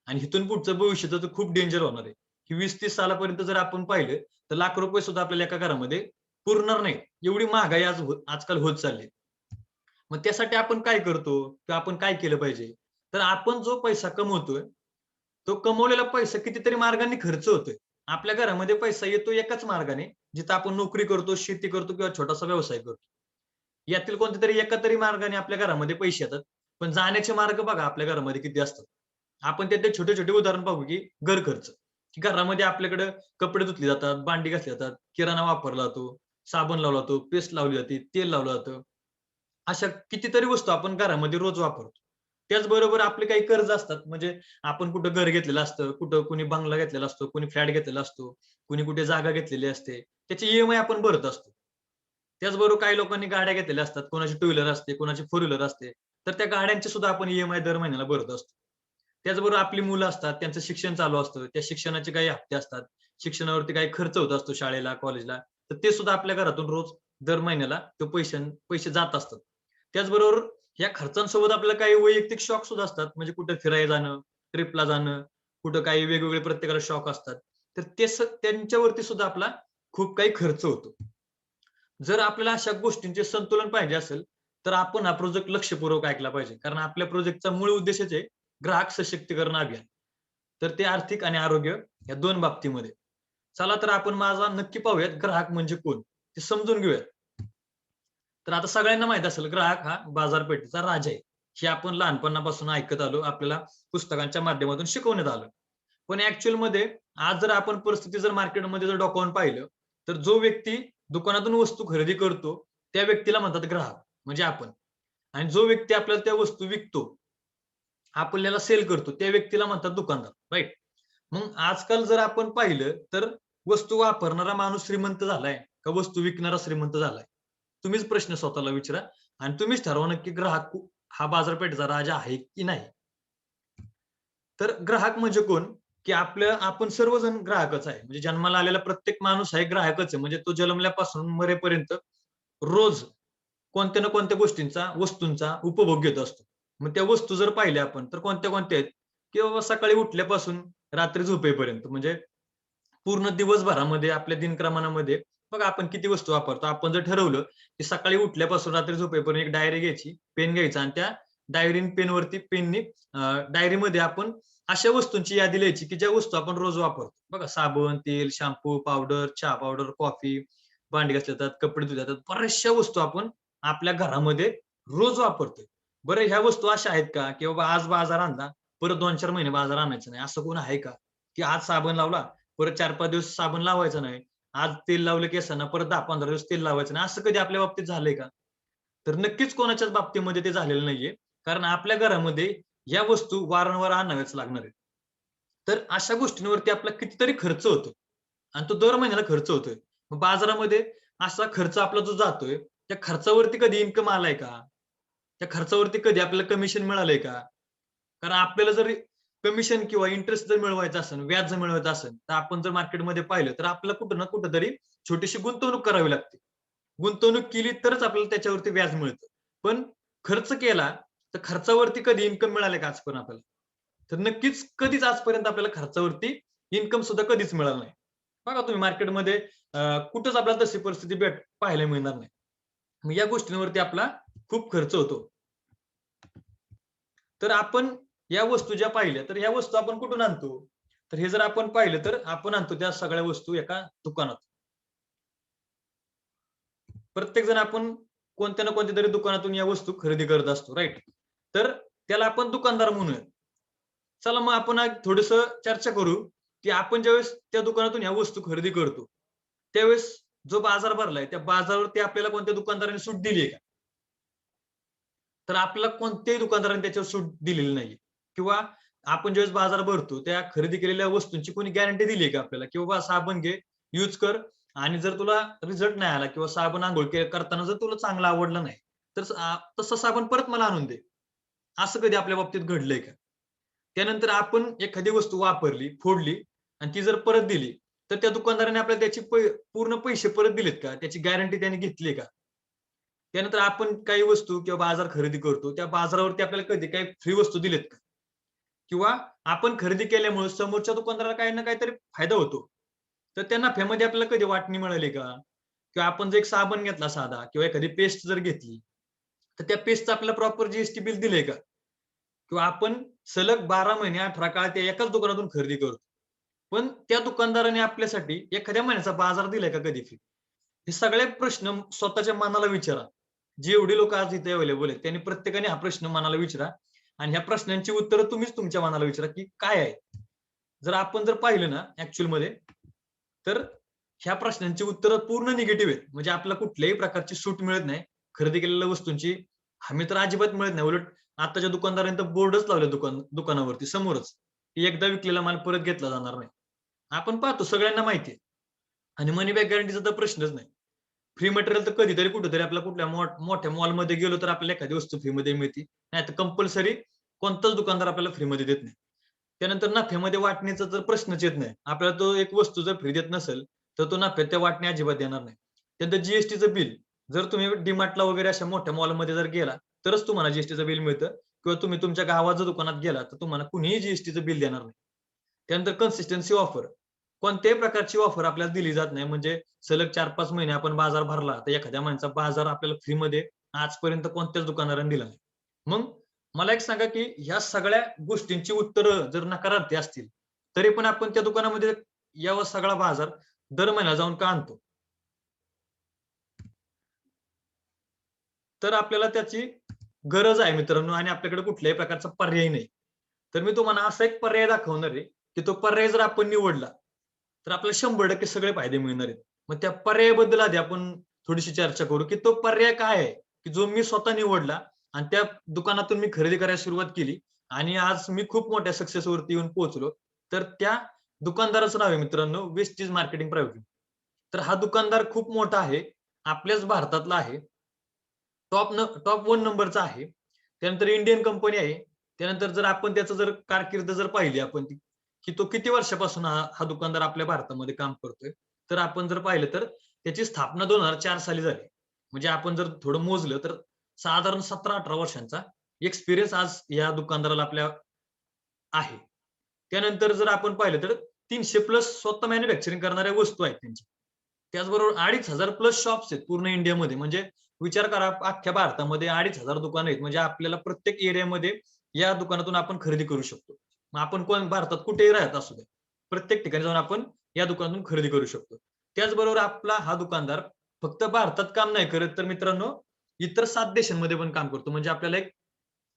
आणि इथून पुढचं भविष्य तर खूप डेंजर होणार आहे. की 20-30 सालापर्यंत जर आपण पाहिलं तर लाख रुपये सुद्धा आपल्याला एका घरामध्ये पुरणार नाही. एवढी महागाई आजकाल होत चालली. मग त्यासाठी आपण काय करतो किंवा आपण काय केलं पाहिजे? तर आपण जो पैसा कमवतोय, तो कमवलेला पैसा कितीतरी मार्गांनी खर्च होतोय. आपल्या घरामध्ये पैसा येतो एकाच मार्गाने, जिथं आपण नोकरी करतो, शेती करतो किंवा छोटासा व्यवसाय करतो. यातील कोणत्यातरी एका तरी मार्गाने आपल्या घरामध्ये पैसे येतात. पण जाण्याचे मार्ग बघा आपल्या घरामध्ये किती असतात. आपण त्यातले छोटे-छोटे उदाहरण पाहू, की घर खर्च. की घरामध्ये आपल्याकडे कपडे धुतले जातात, भांडी घासली जातात, किराणा वापरला जातो, साबण लावला जातो, पेस्ट लावली जाते, तेल लावलं जातं. अशा कितीतरी वस्तू आपण घरामध्ये रोज वापरतो. त्याचबरोबर आपले काही कर्ज असतात. म्हणजे आपण कुठं घर घेतलेलं असतं, कुठं कुणी बंगला घेतलेला असतो, कुणी फ्लॅट घेतलेला असतो, कुणी कुठे जागा घेतलेली असते. त्याची ईएमआय आपण भरत असतो. त्याचबरोबर काही लोकांनी गाड्या घेतलेल्या असतात. कोणाची टू व्हीलर असते, कोणाची फोर व्हीलर असते. तर त्या गाड्यांचे सुद्धा आपण ईएमआय दर महिन्याला भरत असतो. त्याचबरोबर आपली मुलं असतात, त्यांचं शिक्षण चालू असतं. त्या शिक्षणाचे काही हप्ते असतात. शिक्षणावरती काही खर्च होत असतो शाळेला, कॉलेजला. तर ते सुद्धा आपल्या घरातून रोज दर महिन्याला तो पैसे जात असतात. त्याचबरोबर या खर्चांसोबत आपल्याला काही वैयक्तिक शौक सुद्धा असतात. म्हणजे कुठे फिरायला जाणं, ट्रिपला जाणं, कुठं काही वेगवेगळे प्रत्येकाला शौक असतात. तर त्यांच्यावरती सुद्धा आपला खूप काही खर्च होतो. जर आपल्याला अशा गोष्टींचे संतुलन पाहिजे असेल, तर आपण हा प्रोजेक्ट लक्षपूर्वक ऐकला पाहिजे. कारण आपल्या प्रोजेक्टचा मूळ उद्देशच आहे ग्राहक सशक्तीकरण अभियान. तर ते आर्थिक आणि आरोग्य या 2 बाबतीमध्ये. चला तर आपण माझा नक्की पाहूयात ग्राहक म्हणजे कोण? ते समजून घेऊयात. तर आता सगळ्यांना माहीत असेल ग्राहक हा बाजारपेठेचा राजा आहे. हे आपण लहानपणापासून ऐकत आलो. आपल्याला पुस्तकांच्या माध्यमातून शिकवण्यात आलं. पण ॲक्चुअलमध्ये आज जर आपण परिस्थिती जर मार्केटमध्ये जर डोकावून पाहिलं, तर जो व्यक्ती दुकानातून वस्तू खरेदी करतो, त्या व्यक्तीला म्हणतात ग्राहक, म्हणजे आपण. आणि जो व्यक्ती आपल्याला त्या वस्तू विकतो, आपल्याला सेल करतो, त्या व्यक्तीला म्हणतात दुकानदार, राइट? मग आजकाल जर आपण पाहिलं, तर वस्तू वापरणारा माणूस श्रीमंत झालाय का वस्तू विकणारा श्रीमंत झालाय? तुम्हीच प्रश्न स्वतःला विचारा आणि तुम्हीच ठरवा नक्की ग्राहक हा बाजारपेठेचा राजा आहे की नाही? तर ग्राहक म्हणजे कोण? की आपण सर्वजण ग्राहकच आहे. म्हणजे जन्माला आलेला प्रत्येक माणूस आहे ग्राहकच आहे. म्हणजे तो जन्मल्यापासून मरेपर्यंत रोज कोणत्या ना कोणत्या गोष्टींचा, वस्तूंचा उपभोग घेत असतो. मग त्या वस्तू जर पाहिल्या आपण तर कोणत्या-कोणत्या आहेत? की बाबा सकाळी उठल्यापासून रात्री झोपेपर्यंत म्हणजे पूर्ण दिवसभरामध्ये आपल्या दिनक्रमामध्ये बघा आपण किती वस्तू वापरतो. आपण जर ठरवलं, की सकाळी उठल्यापासून रात्री झोपेपर्यंत एक डायरी घ्यायची, पेन घ्यायचा आणि त्या डायरी पेनवरती पेननी डायरीमध्ये आपण अशा वस्तूंची यादी लिहायची, की ज्या वस्तू आपण रोज वापरतो. बघा साबण, तेल, शॅम्पू, पावडर, चहा पावडर, कॉफी, भांडी घासली जातात, कपडे धुतले जातात. बऱ्याचशा वस्तू आपण आपल्या घरामध्ये रोज वापरतोय. बरं ह्या वस्तू अशा आहेत का, की बाबा आज बाजार आणला, परत 2-4 महिने बाजार आणायचा नाही. असं कोण आहे का? की आज साबण लावला, परत 4-5 दिवस साबण लावायचा नाही. आज तेल लावलं केसांना, परत 10-15 दिवस तेल लावायचं नाही. असं कधी आपल्या बाबतीत झालंय का? तर नक्कीच कोणाच्याच बाबतीमध्ये ते झालेलं नाहीये. कारण आपल्या घरामध्ये या वस्तू वारंवार आणाव्याच लागणार आहेत. तर अशा गोष्टींवरती आपला कितीतरी खर्च होतो आणि तो दर महिन्याला खर्च होतोय. मग बाजारामध्ये असा खर्च आपला जो जातोय, त्या खर्चावरती कधी इन्कम आलाय का? त्या खर्चावरती कधी आपल्याला कमिशन मिळालंय का? कारण आपल्याला जर कमिशन किंवा इंटरेस्ट जर मिळवायचा असेल, व्याज जर मिळवायचं असेल, तर आपण जर मार्केटमध्ये पाहिलं, तर आपल्याला कुठं ना कुठेतरी छोटीशी गुंतवणूक करावी लागते. गुंतवणूक केली तरच आपल्याला त्याच्यावरती व्याज मिळतं. पण खर्च केला, तर खर्चावरती कधी इन्कम मिळालं का आजपर्यंत आपल्याला? तर नक्कीच कधीच आजपर्यंत आपल्याला खर्चावरती इन्कम सुद्धा कधीच मिळालं नाही. बघा तुम्ही मार्केटमध्ये कुठंच आपल्याला तशी परिस्थिती पाहायला मिळणार नाही. मग या गोष्टींवरती आपला खूप खर्च होतो. तर आपण या वस्तू ज्या पाहिल्या, तर ह्या वस्तू आपण कुठून आणतो? तर हे जर आपण पाहिलं, तर आपण आणतो त्या सगळ्या वस्तू एका दुकानात. प्रत्येक जण आपण कोणत्या ना कोणत्या तरी दुकानातून या वस्तू खरेदी करत असतो, राइट? तर त्याला आपण दुकानदार म्हणूयात. चला मग आपण आज थोडंसं चर्चा करू, की आपण ज्यावेळेस त्या दुकानातून ह्या वस्तू खरेदी करतो, त्यावेळेस जो बाजार भरलाय, त्या बाजारावरती आपल्याला कोणत्या दुकानदाराने सूट दिली आहे का? तर आपल्याला कोणत्याही दुकानदाराने त्याच्यावर सूट दिलेली नाहीये किंवा आपण ज्यावेळेस बाजार भरतो, त्या खरेदी केलेल्या वस्तूंची कोणी गॅरंटी दिली आहे का आपल्याला, की बाबा साबण घे, यूज कर आणि जर तुला रिझल्ट नाही आला किंवा साबण अंघोळ करताना जर तुला चांगला आवडला नाही, तर तसा साबण परत मला आणून दे. असं कधी आपल्या बाबतीत घडलंय का? त्यानंतर आपण एखादी वस्तू वापरली, फोडली आणि ती जर परत दिली, तर त्या दुकानदाराने आपल्याला त्याचे पूर्ण पैसे परत दिलेत का, त्याची गॅरंटी त्याने घेतली का. त्यानंतर आपण काही वस्तू किंवा बाजार खरेदी करतो, त्या बाजारावरती आपल्याला कधी काही फ्री वस्तू दिलेत का, किंवा आपण खरेदी केल्यामुळे समोरच्या दुकानदाराला काही ना काहीतरी फायदा होतो, तर त्या नफ्यामध्ये आपल्याला कधी वाटणी मिळाली का. किंवा आपण जर एक साबण घेतला साधा किंवा एखादी पेस्ट जर घेतली, तर त्या पेस्टचं आपल्याला प्रॉपर जीएसटी बिल दिलंय का. किंवा आपण सलग 12 महिने 18 काळ त्या एकाच दुकानातून खरेदी करतो, पण त्या दुकानदाराने आपल्यासाठी एखाद्या महिन्याचा बाजार दिलाय का कधी फ्री. हे सगळे प्रश्न स्वतःच्या मनाला विचारा. जेवढी लोक आज इथे अवेलेबल आहेत त्यांनी प्रत्येकाने हा प्रश्न मनाला विचारा, आणि ह्या प्रश्नांची उत्तरं तुम्हीच तुमच्या मनाला विचारा की काय आहे. जर आपण जर पाहिलं ना ऍक्च्युअल मध्ये, तर ह्या प्रश्नांची उत्तरं पूर्ण निगेटिव्ह आहेत. म्हणजे आपल्याला कुठल्याही प्रकारची सूट मिळत नाही, खरेदी केलेल्या वस्तूंची हमी तर अजिबात मिळत नाही. उलट आताच्या दुकानदारांनी तर बोर्डच लावले दुकानावरती समोरच, की एकदा विकलेला माल परत घेतला जाणार नाही. आपण पाहतो, सगळ्यांना माहिती आहे. आणि मनी बॅक गॅरंटीचा तर प्रश्नच नाही. फ्री मटेरियल तर कधीतरी कुठेतरी आपल्या कुठल्या मोठ्या मॉलमध्ये गेलो तर आपल्याला एखादी वस्तू फ्रीमध्ये मिळते, नाही तर कंपल्सरी कोणताच दुकानदार आपल्याला फ्रीमध्ये देत नाही. त्यानंतर नफ्यामध्ये वाटणीचा तर प्रश्नच येत नाही. आपल्याला तो एक वस्तू जर फ्री देत नसेल, तर तो नफ्यात त्या वाटणी अजिबात देणार नाही. त्यानंतर जीएसटीचं बिल, जर तुम्ही डीमार्टला वगैरे अशा मोठ्या मॉलमध्ये जर गेला तरच तुम्हाला जीएसटीचं बिल मिळतं, किंवा तुम्ही तुमच्या गावाच्या दुकानात गेला तर तुम्हाला कुणीही जीएसटीचं बिल देणार नाही. त्यानंतर कन्सिस्टन्सी ऑफर, कोणत्याही प्रकारची ऑफर आपल्याला दिली जात नाही. म्हणजे सलग 4-5 महिने आपण बाजार भरला तर एखाद्या महिन्याचा बाजार आपल्याला फ्रीमध्ये आजपर्यंत कोणत्याच दुकानदाराने दिला नाही. मग मला एक सांगा की ह्या सगळ्या गोष्टींची उत्तरं जर नकारार्थी असतील, तरी पण आपण त्या दुकानामध्ये यावा सगळा बाजार दर महिन्याला जाऊन का आणतो. तर आपल्याला त्याची गरज आहे मित्रांनो, आणि आपल्याकडे कुठल्याही प्रकारचा पर्याय नाही. तर मी तुम्हाला असा एक पर्याय दाखवणार आहे की तो पर्याय जर आपण निवडला तर आपल्याला 100% सगळे फायदे मिळणार आहेत. मग त्या पर्यायाबद्दल आधी आपण थोडीशी चर्चा करू की तो पर्याय काय आहे, की जो मी स्वतः निवडला आणि त्या दुकानातून मी खरेदी करायला सुरुवात केली, आणि आज मी खूप मोठ्या सक्सेस वरती येऊन पोहोचलो. तर त्या दुकानदाराचं नाव आहे मित्रांनो वेस्टीज मार्केटिंग प्रायव्हेट. तर हा दुकानदार खूप मोठा आहे, आपल्याच भारतातला आहे, टॉप 1 नंबरचा आहे. त्यानंतर इंडियन कंपनी आहे. त्यानंतर जर आपण त्याचं जर कारकीर्द जर पाहिली आपण ती, की तो किती वर्षापासून हा दुकानदार आपल्या भारतामध्ये काम करतोय, तर आपण जर पाहिलं तर त्याची स्थापना 2004 साली झाली. म्हणजे आपण जर थोडं मोजलं तर साधारण 17-18 वर्षांचा एक्सपिरियन्स आज या दुकानदाराला आपल्या आहे. त्यानंतर जर आपण पाहिलं तर 300+ स्वतः मॅन्युफॅक्चरिंग करणाऱ्या वस्तू आहेत त्यांच्या. त्याचबरोबर 2,500+ शॉप्स आहेत पूर्ण इंडियामध्ये. म्हणजे विचार करा, अख्ख्या भारतामध्ये 2,500 दुकानं आहेत. म्हणजे आपल्याला प्रत्येक एरियामध्ये या दुकानातून आपण खरेदी करू शकतो. मग आपण भारतात कुठेही राहत असू द्या, प्रत्येक ठिकाणी जाऊन आपण या दुकानातून खरेदी करू शकतो. त्याचबरोबर आपला हा दुकानदार फक्त भारतात काम नाही करत, तर मित्रांनो इतर 7 देशांमध्ये पण काम करतो. म्हणजे आपल्याला एक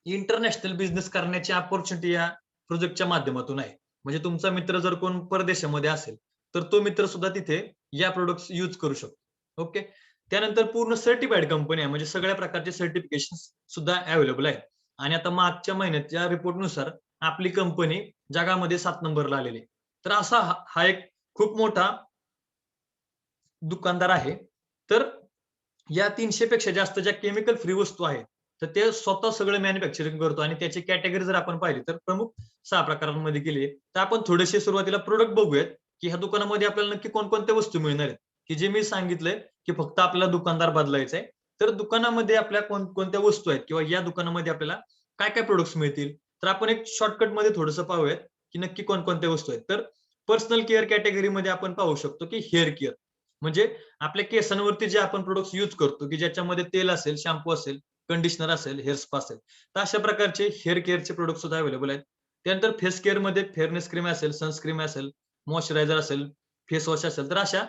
इंटरनॅशनल बिझनेस करण्याची अपॉर्च्युनिटी या प्रोजेक्टच्या माध्यमातून आहे. म्हणजे तुमचा मित्र जर कोण परदेशामध्ये असेल, तर तो मित्र सुद्धा तिथे या प्रोडक्ट्स यूज करू शकतो. ओके. त्यानंतर पूर्ण सर्टिफाईड कंपनी आहे. म्हणजे सगळ्या प्रकारचे सर्टिफिकेशन सुद्धा अवेलेबल आहे. आणि आता मागच्या महिन्याच्या रिपोर्टनुसार आपली कंपनी जगामध्ये 7 नंबरला आलेली आहे. तर असा हा एक खूप मोठा दुकानदार आहे. तर या 300 पेक्षा जास्त ज्या केमिकल फ्री वस्तू आहेत, तर ते स्वतः सगळं मॅन्युफॅक्चरिंग करतो. आणि त्याची कॅटेगरी जर आपण पाहिली तर प्रमुख 6 प्रकारांमध्ये केली आहे. तर आपण थोडेसे सुरुवातीला प्रोडक्ट बघूयात, की ह्या दुकानामध्ये आपल्याला नक्की कोणकोणत्या वस्तू मिळणार आहेत, की जे मी सांगितलंय की फक्त आपल्याला दुकानदार बदलायचा आहे. तर दुकानामध्ये आपल्या कोणकोणत्या वस्तू आहेत, किंवा या दुकानामध्ये आपल्याला काय काय प्रोडक्ट्स मिळतील. तर आपण एक शॉर्टकट मध्ये थोडंसं पाहूयात की नक्की कोणकोणत्या वस्तू आहेत. तर पर्सनल केअर कॅटेगरीमध्ये आपण पाहू शकतो की हेअर केअर, म्हणजे आपल्या केसांवरती जे आपण प्रोडक्ट्स यूज करतो, की ज्याच्यामध्ये तेल असेल, शॅम्पू असेल, कंडिशनर असेल, हेअर स्पा असेल, तर अशा प्रकारचे हेअर केअरचे प्रोडक्ट सुद्धा अवेलेबल आहेत. त्यानंतर फेस केअर मध्ये फेअरनेस क्रीम असेल, सनस्क्रीम असेल, मॉइश्चरायझर असेल, फेस वॉश असेल, तर अशा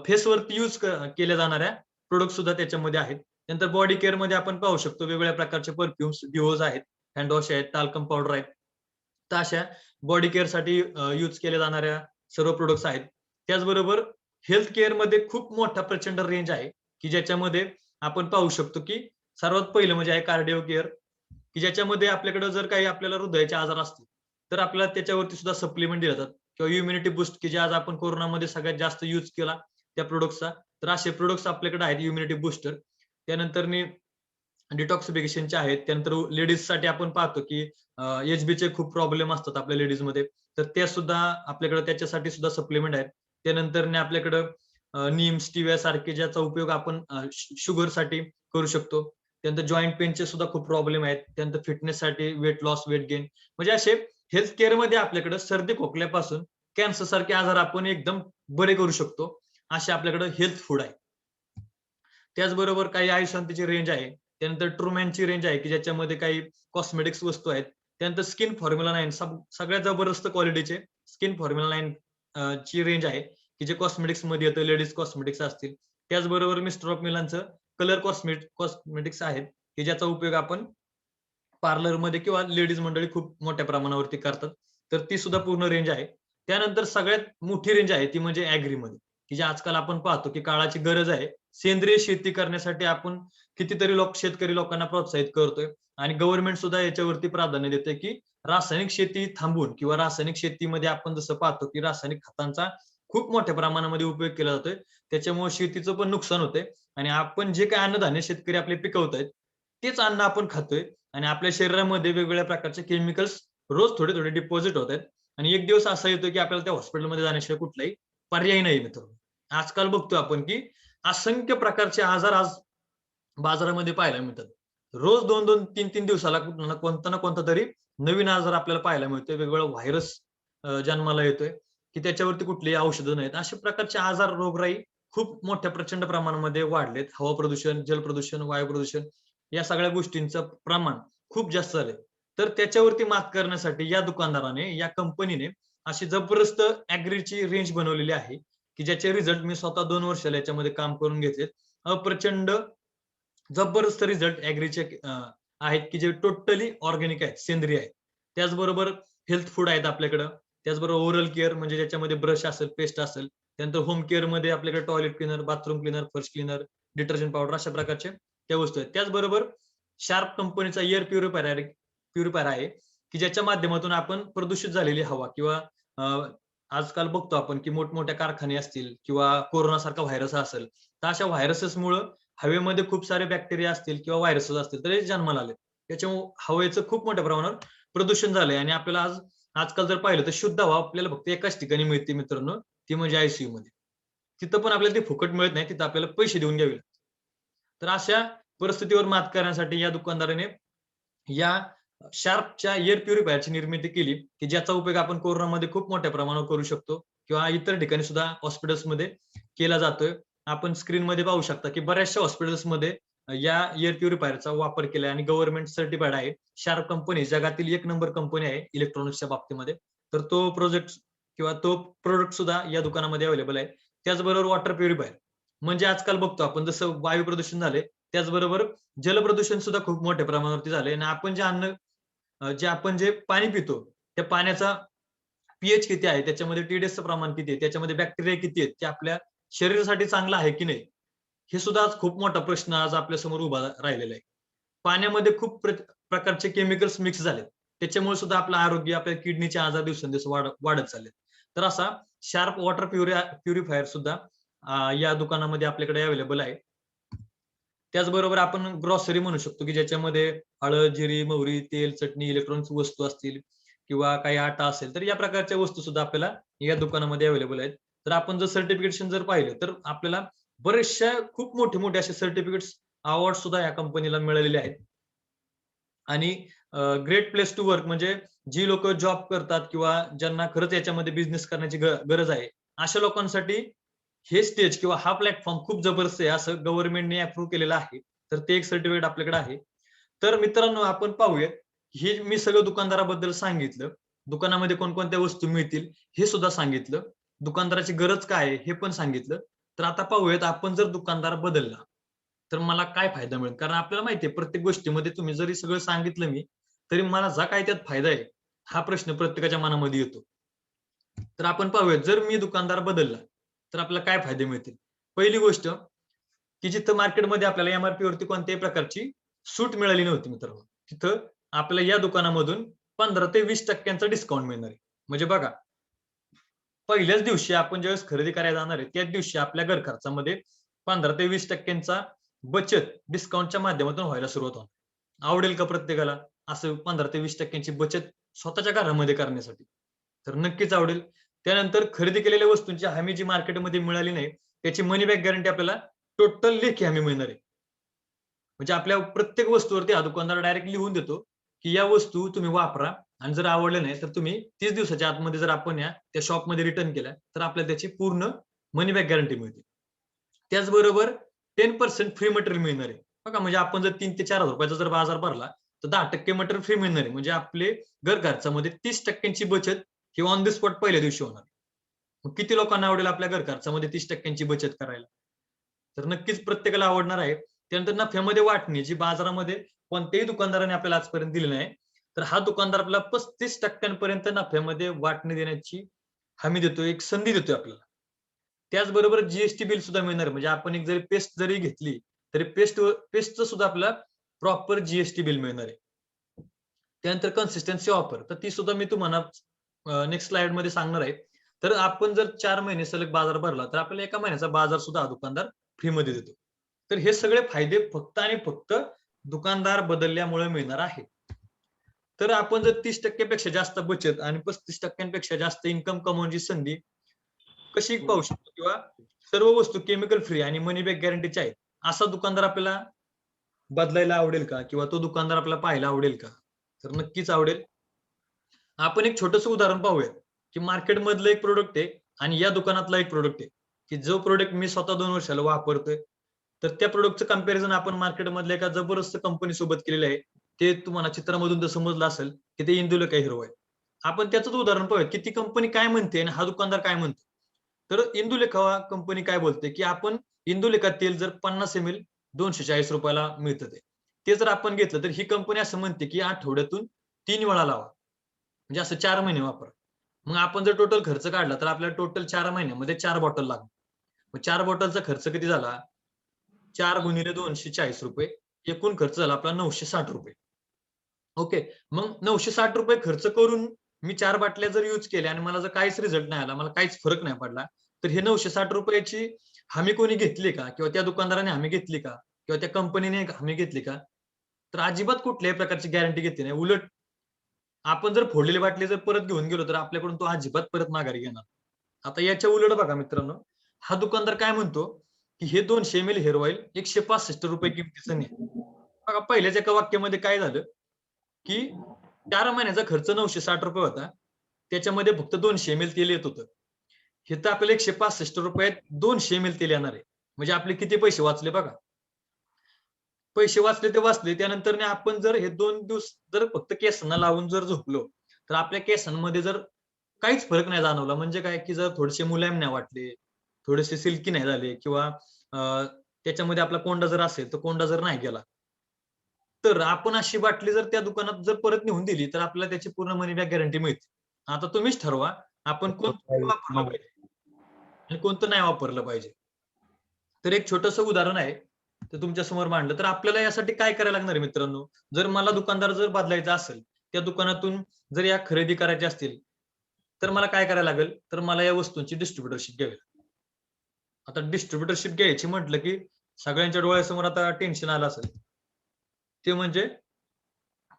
फेसवरती यूज केल्या जाणाऱ्या प्रोडक्ट सुद्धा त्याच्यामध्ये आहेत. त्यानंतर बॉडी केअर मध्ये आपण पाहू शकतो वेगवेगळ्या प्रकारचे परफ्युम्स, डिओज आहेत, हँड वॉश आहेत, टाल्कम पावडर आहेत. तर अशा बॉडी केअर साठी यूज केल्या जाणाऱ्या सर्व प्रोडक्ट्स आहेत. त्याचबरोबर हेल्थ केअर मध्ये खूप मोठा प्रचंड रेंज आहे, की ज्याच्यामध्ये आपण पाहू शकतो की सर्वात पहिलं म्हणजे आहे कार्डिओ केअर, की ज्याच्यामध्ये आपल्याकडे जर काही आपल्याला हृदयाचे आजार असतील तर आपल्याला त्याच्यावरती सुद्धा सप्लिमेंट दिले जातात, किंवा इम्युनिटी बुस्ट, की जे आज आपण कोरोनामध्ये सगळ्यात जास्त यूज केला त्या प्रोडक्टचा. तर असे प्रोडक्ट्स आपल्याकडे आहेत इम्युनिटी बुस्टर. त्यानंतर डिटॉक्सिफिकेशनचे आहेत. त्यानंतर लेडीजसाठी आपण पाहतो की एचबीचे खूप प्रॉब्लेम असतात आपल्या लेडीजमध्ये, तर त्या सुद्धा आपल्याकडे त्याच्यासाठी सुद्धा सप्लिमेंट आहेत. त्यानंतर आपल्याकडं नीम, स्टिविया सारखे ज्याचा उपयोग आपण शुगरसाठी करू शकतो. त्यानंतर जॉईंट पेनचे सुद्धा खूप प्रॉब्लेम आहेत. त्यानंतर फिटनेससाठी, वेट लॉस, वेट गेन म्हणजे असे हेल्थ केअरमध्ये आपल्याकडे सर्दी खोकल्यापासून कॅन्सर सारखे आजार आपण एकदम बरे करू शकतो. असे आपल्याकडे हेल्थ फूड आहे. त्याचबरोबर काही आयुष्यांची रेंज आहे. त्यानंतर ट्रूमॅनची रेंज आहे, की ज्याच्यामध्ये काही कॉस्मेटिक्स वस्तू आहेत. त्यानंतर स्किन फॉर्म्युला 9 सगळ्यात जबरदस्त क्वालिटीचे स्किन फॉर्म्युला 9 ची रेंज आहे, की जे कॉस्मेटिक्स मध्ये येतं, लेडीज कॉस्मेटिक्स असतील. त्याचबरोबर मिस्टर ऑफ मिलानचं कलर कॉस्मेटिक्स आहेत, की ज्याचा उपयोग आपण पार्लरमध्ये किंवा लेडीज मंडळी खूप मोठ्या प्रमाणावरती करतात. तर ती सुद्धा पूर्ण रेंज आहे. त्यानंतर सगळ्यात मोठी रेंज आहे ती म्हणजे ॲग्रीमध्ये, की जे आजकाल आपण पाहतो, की काळाची गरज आहे. सेंद्रिय शेती करण्यासाठी आपण कितीतरी शेतकरी लोकांना प्रोत्साहित करतोय आणि गव्हर्नमेंट सुद्धा याच्यावरती प्राधान्य देते, की रासायनिक शेती थांबवून किंवा रासायनिक शेतीमध्ये आपण जसं पाहतो, की रासायनिक खतांचा खूप मोठ्या प्रमाणामध्ये उपयोग केला जातोय. त्याच्यामुळे शेतीचं पण नुकसान होतंय आणि आपण जे काही अन्नधान्य शेतकरी आपले पिकवतायत, तेच अन्न आपण खातोय आणि आपल्या शरीरामध्ये वेगवेगळ्या प्रकारचे केमिकल्स रोज थोडे थोडे डिपॉझिट होत आहेत आणि एक दिवस असा येतो, की आपल्याला त्या हॉस्पिटलमध्ये जाण्याशिवाय कुठलाही पर्याय नाही मित्रांनो. आजकाल बघतोय आपण, की असंख्य प्रकारचे आजार आज बाजारामध्ये पाहायला मिळतात. रोज 2-2, 3-3 दिवसाला कोणता ना कोणता तरी नवीन आजार आपल्याला पाहायला मिळतोय. वेगवेगळा व्हायरस जन्माला येतोय, की त्याच्यावरती कुठलीही औषधं नाहीत. अशा प्रकारचे आजार, रोगराई खूप मोठ्या प्रचंड प्रमाणामध्ये वाढलेत. हवा प्रदूषण, जल प्रदूषण, वायू प्रदूषण या सगळ्या गोष्टींचं प्रमाण खूप जास्त झालंय. तर त्याच्यावरती मात करण्यासाठी या दुकानदाराने, या कंपनीने अशी जबरदस्त ॲग्रीची रेंज बनवलेली आहे, की ज्याचे रिझल्ट मी स्वतः 2 वर्षाला याच्यामध्ये काम करून घेतलेत. प्रचंड जबरदस्त रिझल्ट ॲग्रीचे आहेत, की जे टोटली ऑर्गॅनिक आहेत, सेंद्रिय आहेत. त्याचबरोबर हेल्थ फूड आहेत आपल्याकडं. त्याचबरोबर ओरल केअर म्हणजे ज्याच्यामध्ये ब्रश असेल, पेस्ट असेल. त्यानंतर होम केअरमध्ये आपल्याकडे टॉयलेट क्लीनर, बाथरूम क्लीनर, फर्श क्लीनर, डिटर्जंट पावडर अशा प्रकारचे त्या वस्तू आहेत. त्याचबरोबर शार्प कंपनीचा एअर प्युरिफायर आहे, की ज्याच्या माध्यमातून आपण प्रदूषित झालेली हवा किंवा अ, आजकाल बघतो आपण, की मोठमोठ्या कारखाने असतील किंवा कोरोनासारखा व्हायरस असेल, तर अशा व्हायरसेसमुळं हवेमध्ये खूप सारे बॅक्टेरिया असतील किंवा व्हायरसेस असतील तर हे जन्माला आले. त्याच्यामुळे हवेचं खूप मोठ्या प्रमाणावर प्रदूषण झालंय आणि आपल्याला आजकाल जर पाहिलं तर शुद्ध हवा आपल्याला फक्त एकाच ठिकाणी मिळते मित्रांनो, ती म्हणजे आयसीयू मध्ये. तिथं पण आपल्याला ती फुकट मिळत नाही, तिथं आपल्याला पैसे देऊन घ्यावे लागतात. तर अशा परिस्थितीवर मात करण्यासाठी या दुकानदाराने या शार्पच्या एअर प्युरिफायरची निर्मिती केली, की ज्याचा उपयोग आपण कोरोनामध्ये खूप मोठ्या प्रमाणावर करू शकतो किंवा इतर ठिकाणी सुद्धा हॉस्पिटल्समध्ये केला जातोय. आपण स्क्रीनमध्ये पाहू शकता, की बऱ्याचशा हॉस्पिटल्समध्ये या एअर प्युरिफायरचा वापर केलाय आणि गव्हर्नमेंट सर्टिफाईड आहे. शार्प कंपनी जगातील 1 नंबर कंपनी आहे इलेक्ट्रॉनिक्सच्या बाबतीमध्ये. तर तो प्रोजेक्ट किंवा तो प्रॉडक्ट सुद्धा या दुकानामध्ये अवेलेबल आहे. त्याचबरोबर वॉटर प्युरिफायर म्हणजे आजकाल बघतो आपण जसं वायू प्रदूषण झाले, त्याचबरोबर जलप्रदूषण सुद्धा खूप मोठ्या प्रमाणावरती झालंय आणि आपण जे पाणी पितो, त्या पाण्याचा पीएच किती आहे, त्याच्यामध्ये टीडीएसचं प्रमाण किती आहे, त्याच्यामध्ये बॅक्टेरिया किती आहेत, ते आपल्या शरीरासाठी चांगलं आहे की नाही, हे सुद्धा आज खूप मोठा प्रश्न आज आपल्यासमोर उभा राहिलेला आहे. पाण्यामध्ये खूप प्रकारचे केमिकल्स मिक्स झालेत. त्याच्यामुळे सुद्धा आपलं आरोग्य, आपल्या किडनीचे आजार दिवसेंदिवस वाढत चाललेत. तर असा शार्प वॉटर प्युरिफायर सुद्धा या दुकानामध्ये आपल्याकडे अवेलेबल आहे. त्याचबरोबर आपण ग्रॉसरी म्हणू शकतो, की ज्याच्यामध्ये हळद, जिरी, मोहरी, तेल, चटणी, इलेक्ट्रॉनिक्स वस्तू असतील किंवा काही आटा असेल, तर या प्रकारच्या वस्तू सुद्धा आपल्याला या दुकानामध्ये अवेलेबल आहेत. तर आपण जर सर्टिफिकेशन जर पाहिलं, तर आपल्याला बरेचशा खूप मोठे-मोठे असे सर्टिफिकेट्स, अवॉर्ड सुद्धा या कंपनीला मिळालेले आहेत. आणि ग्रेट प्लेस टू वर्क म्हणजे जी लोकं जॉब करतात किंवा ज्यांना खरंच याच्यामध्ये बिझनेस करण्याची गरज आहे, अशा लोकांसाठी हे स्टेज किंवा हा प्लॅटफॉर्म खूप जबरदस्त आहे, असं गव्हर्नमेंटने अप्रूव्ह केलेलं आहे. तर ते एक सर्टिफिकेट आपल्याकडे आहे. तर मित्रांनो आपण पाहूया, हे मी सगळं दुकानदाराबद्दल सांगितलं. दुकानामध्ये कोणकोणत्या वस्तू मिळतील हे सुद्धा सांगितलं. दुकानदाराची गरज काय आहे हे पण सांगितलं. तर आता पाहूयात आपण जर दुकानदार बदलला, तर मला काय फायदा मिळेल? कारण आपल्याला माहिती आहे प्रत्येक गोष्टीमध्ये तुम्ही जरी सगळं सांगितलं मी, तरी मला जा काय त्यात फायदा आहे? हा प्रश्न प्रत्येकाच्या मनामध्ये येतो. तर आपण पाहूयात जर मी दुकानदार बदलला, तर आपल्याला काय फायदे मिळतील? पहिली गोष्ट, की जिथं मार्केटमध्ये आपल्याला एम-आर-पी वरती कोणत्याही प्रकारची सूट मिळाली नव्हती मित्रांनो. तिथं आपल्याला या दुकानामधून 15 ते 20% डिस्काउंट मिळणार आहे. म्हणजे बघा, पहिल्याच दिवशी आपण ज्यावेळेस खरेदी करायला जाणार आहे, त्याच दिवशी आपल्या घर खर्चामध्ये 15 ते 20% बचत डिस्काउंटच्या माध्यमातून व्हायला सुरुवात होणार. आवडेल का प्रत्येकाला असं 15 ते 20% बचत स्वतःच्या घरामध्ये करण्यासाठी? तर नक्कीच आवडेल. त्यानंतर खरेदी केलेल्या वस्तूंची हमी जी मार्केटमध्ये मिळाली नाही त्याची मनी बॅक गॅरंटी आपल्याला टोटल लेखी हमी मिळणार आहे. म्हणजे आपल्या प्रत्येक वस्तूवरती हा दुकानदार डायरेक्ट लिहून देतो की या वस्तू तुम्ही वापरा आणि जर आवडल्या नाही तर तुम्ही 30 दिवसाच्या आतमध्ये जर आपण या त्या शॉपमध्ये रिटर्न केल्या तर आपल्याला त्याची पूर्ण मनी बॅक गॅरंटी मिळते. त्याचबरोबर 10% फ्री मटेरियल मिळणार आहे बघा. म्हणजे आपण जर 3 ते 4,000 रुपयाचा जर बाजार भरला तर 10% मटेरियल फ्री मिळणार आहे. म्हणजे आपले घर खर्चामध्ये 30% बचत ही ऑन द स्पॉट पहिल्या दिवशी होणार. मग किती लोकांना आवडेल आपल्या घर खर्चामध्ये 30% बचत करायला? तर नक्कीच प्रत्येकाला आवडणार आहे. त्यानंतर नफ्यामध्ये वाटणी जी बाजारामध्ये कोणत्याही दुकानदाराने आपल्याला आजपर्यंत दिली नाही. तर हा दुकानदार आपल्याला 35% नफ्यामध्ये वाटणी देण्याची हमी देतोय, एक संधी देतोय आपल्याला. त्याचबरोबर जीएसटी बिल सुद्धा मिळणार आहे. म्हणजे आपण एक जरी पेस्ट जरी घेतली तरी पेस्टचं सुद्धा आपल्याला प्रॉपर जीएसटी बिल मिळणार आहे. त्यानंतर कन्सिस्टन्सी ऑफर तर ती सुद्धा मी तुम्हाला नेक्स्ट स्लाइड मध्ये सांगणार आहे. तर आपण जर 4 महिने सलग बाजार भरला तर आपल्याला एका महिन्याचा बाजार सुद्धा हा दुकानदार फ्री मध्ये देतो. तर हे सगळे फायदे फक्त आणि फक्त दुकानदार बदलल्यामुळे मिळणार आहे. तर आपण जर 30% पेक्षा जास्त बचत आणि 35% जास्त इन्कम कमवण्याची संधी कशी पाहू शकतो किंवा सर्व वस्तू केमिकल फ्री आणि मनी बॅक गॅरंटीच्या आहेत असा दुकानदार आपल्याला बदलायला आवडेल का किंवा तो दुकानदार आपल्याला पाहायला आवडेल का? तर नक्कीच आवडेल. आपण एक छोटस उदाहरण पाहूया की मार्केट मधलं एक प्रोडक्ट आहे आणि या दुकानातला एक प्रोडक्ट आहे की जो प्रोडक्ट मी स्वतः 2 वर्षाला वापरतोय. तर त्या प्रोडक्टचं कंपॅरिझन आपण मार्केटमधल्या एका जबरदस्त कंपनी सोबत केलेलं आहे. ते तुम्हाला चित्रामधून तर समजलं असेल की ते इंदुलेखा हिरो आहे. आपण त्याचंच उदाहरण पाहूया की ती कंपनी काय म्हणते आणि हा दुकानदार काय म्हणतो. तर इंदुलेखा कंपनी काय बोलते की आपण इंदुलेखा तेल जर 50 ml 240 रुपयाला मिळतं ते जर आपण घेतलं तर ही कंपनी असं म्हणते की आठवड्यातून 3 वेळा लावा. म्हणजे असं 4 महिने वापरा. मग आपण जर टोटल खर्च काढला तर आपल्याला टोटल 4 महिन्यामध्ये 4 बॉटल लागतात. मग 4 बॉटलचा खर्च किती झाला? 4 गुणिले 240 रुपये. एकूण खर्च झाला आपला 960 रुपये. ओके. मग 960 रुपये खर्च करून मी 4 बाटल्या जर यूज केल्या आणि मला जर काहीच रिझल्ट नाही आला, मला काहीच फरक नाही पडला, तर हे 960 रुपयाची हमी कोणी घेतली का? किंवा त्या दुकानदाराने हमी घेतली का? किंवा त्या कंपनीने हमी घेतली का? तर अजिबात कुठल्याही प्रकारची गॅरंटी घेतली नाही. उलट आपण जर फोडलेली बाटली जर परत घेऊन गेलो तर आपल्याकडून तो अजिबात परत माघारी घेणार. आता याच्या उलट बघा मित्रांनो, हा दुकानदार काय म्हणतो, की हे 200 ml हेअर ऑइल 165 रुपये किमतीचं नाही. बघा पहिल्याच एका वाक्यामध्ये काय झालं, की 4 महिन्याचा खर्च 960 रुपये होता. त्याच्यामध्ये फक्त 200 ml तेल येत होतं. हे तर आपल्याला 165 रुपयात 200 ml तेल येणार आहे. म्हणजे आपले किती पैसे वाचले बघा. पैसे वाचले ते वाचले. त्यानंतर आपण जर हे 2 दिवस जर फक्त केसांना लावून जर झोपलो, तर आपल्या केसांमध्ये जर काहीच फरक नाही जाणवला. म्हणजे काय, की जर थोडेसे मुलायम नाही वाटले, थोडेसे सिल्की नाही झाले किंवा त्याच्यामध्ये आपला कोंडा जर असेल, तर कोंडा जर नाही गेला. तर आपण अशी बाटली जर त्या दुकानात जर परत नेऊन दिली, तर आपल्याला त्याची पूर्ण मनी बॅक गॅरंटी मिळते. आता तुम्हीच ठरवा, आपण कोणतं वापरलं पाहिजे आणि कोणतं नाही वापरलं पाहिजे. तर एक छोटंसं उदाहरण आहे, ते तुमच्या समोर मांडलं. तर आपल्याला यासाठी काय करायला लागणार आहे मित्रांनो? जर मला दुकानदार जर बदलायचा असेल, त्या दुकानातून जर या खरेदी करायच्या असतील, तर मला काय करायला लागेल? तर मला या वस्तूंची डिस्ट्रिब्युटरशिप घ्यावी लागेल. आता डिस्ट्रिब्युटरशिप घ्यायची म्हटलं, की सगळ्यांच्या डोळ्यासमोर आता टेन्शन आलं असेल. ते म्हणजे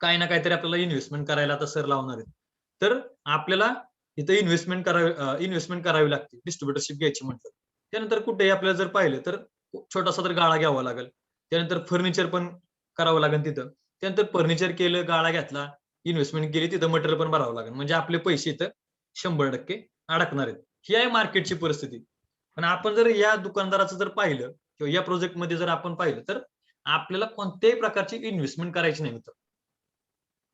काही ना काहीतरी आपल्याला इन्व्हेस्टमेंट करायला आता सर लावणार आहेत. तर आपल्याला इथे इन्व्हेस्टमेंट करावी लागते डिस्ट्रिब्युटरशिप घ्यायची म्हटलं. त्यानंतर कुठेही आपल्याला जर पाहिलं तर छोटासा तर गाळा घ्यावा लागेल. त्यानंतर फर्निचर पण करावं लागेल तिथं. त्यानंतर फर्निचर केलं, गाळा घेतला, इन्व्हेस्टमेंट केली, तिथं मटेरियल पण भरावं लागेल. म्हणजे आपले पैसे इथं 100% अडकणार आहेत. ही आहे मार्केटची परिस्थिती. पण आपण जर या दुकानदाराचं जर पाहिलं किंवा या प्रोजेक्टमध्ये जर आपण पाहिलं, तर आपल्याला कोणत्याही प्रकारची इन्व्हेस्टमेंट करायची नाही मित्र.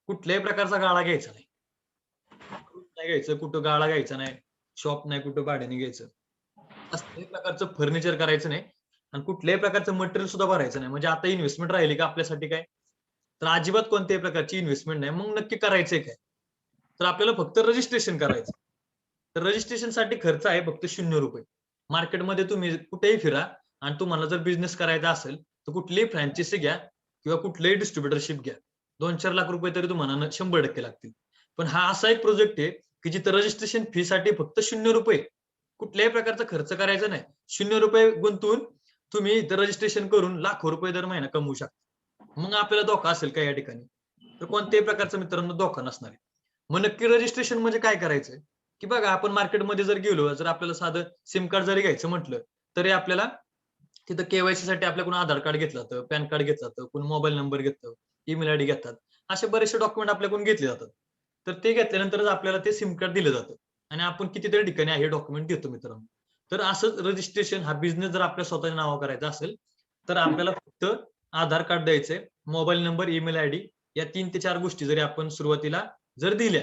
कुठल्याही प्रकारचा गाळा घ्यायचा नाही. नाही घ्यायचं, कुठं गाळा घ्यायचा नाही, शॉप नाही कुठं भाड्याने घ्यायचं. कसल्याही प्रकारचं फर्निचर करायचं नाही आणि कुठल्याही प्रकारचं मटेरियल सुद्धा भरायचं नाही. म्हणजे आता इन्व्हेस्टमेंट राहिली का आपल्यासाठी काय? तर अजिबात कोणत्याही प्रकारची इन्व्हेस्टमेंट नाही. मग नक्की करायचंय काय? तर आपल्याला फक्त रजिस्ट्रेशन करायचं. तर रजिस्ट्रेशनसाठी खर्च आहे फक्त ₹0. मार्केटमध्ये तुम्ही कुठेही फिरा आणि तुम्हाला जर बिझनेस करायचा असेल, तर कुठलीही फ्रँचायझी घ्या किंवा कुठलेही डिस्ट्रिब्युटरशिप घ्या. 2-4 लाख रुपये तरी तुम्हाला 100% लागतील. पण हा असा एक प्रोजेक्ट आहे, की जिथं रजिस्ट्रेशन फी साठी फक्त ₹0 कुठल्याही प्रकारचा खर्च करायचा नाही. ₹0 गुंतवून तुम्ही इथं रजिस्ट्रेशन करून लाखो रुपये दर महिना कमवू शकता. मग आपल्याला धोका असेल का या ठिकाणी? तर कोणत्याही प्रकारचा मित्रांनो धोका नसणार आहे. मग नक्की रजिस्ट्रेशन म्हणजे काय करायचंय? की बघा आपण मार्केटमध्ये जर गेलो, जर आपल्याला साधं सिम कार्ड जरी घ्यायचं म्हटलं, तरी आपल्याला तिथं केवायसी साठी आपल्याकडून आधार कार्ड घेतलं जातं, पॅन कार्ड घेतलं जातं, कोणी मोबाईल नंबर घेतं, ईमेल आयडी घेतात. असे बरेचसे डॉक्युमेंट आपल्याकडून घेतले जातात. तर ते घेतल्यानंतरच आपल्याला ते सिम कार्ड दिलं जातं आणि आपण कितीतरी ठिकाणी हे डॉक्युमेंट देतो मित्रांनो. तर असंच रजिस्ट्रेशन हा बिझनेस जर आपल्या स्वतःच्या नावावर करायचा असेल, तर आपल्याला फक्त आधार कार्ड द्यायचंय, मोबाईल नंबर, ईमेल आयडी या 3 ते 4 गोष्टी जरी आपण सुरुवातीला जर दिल्या,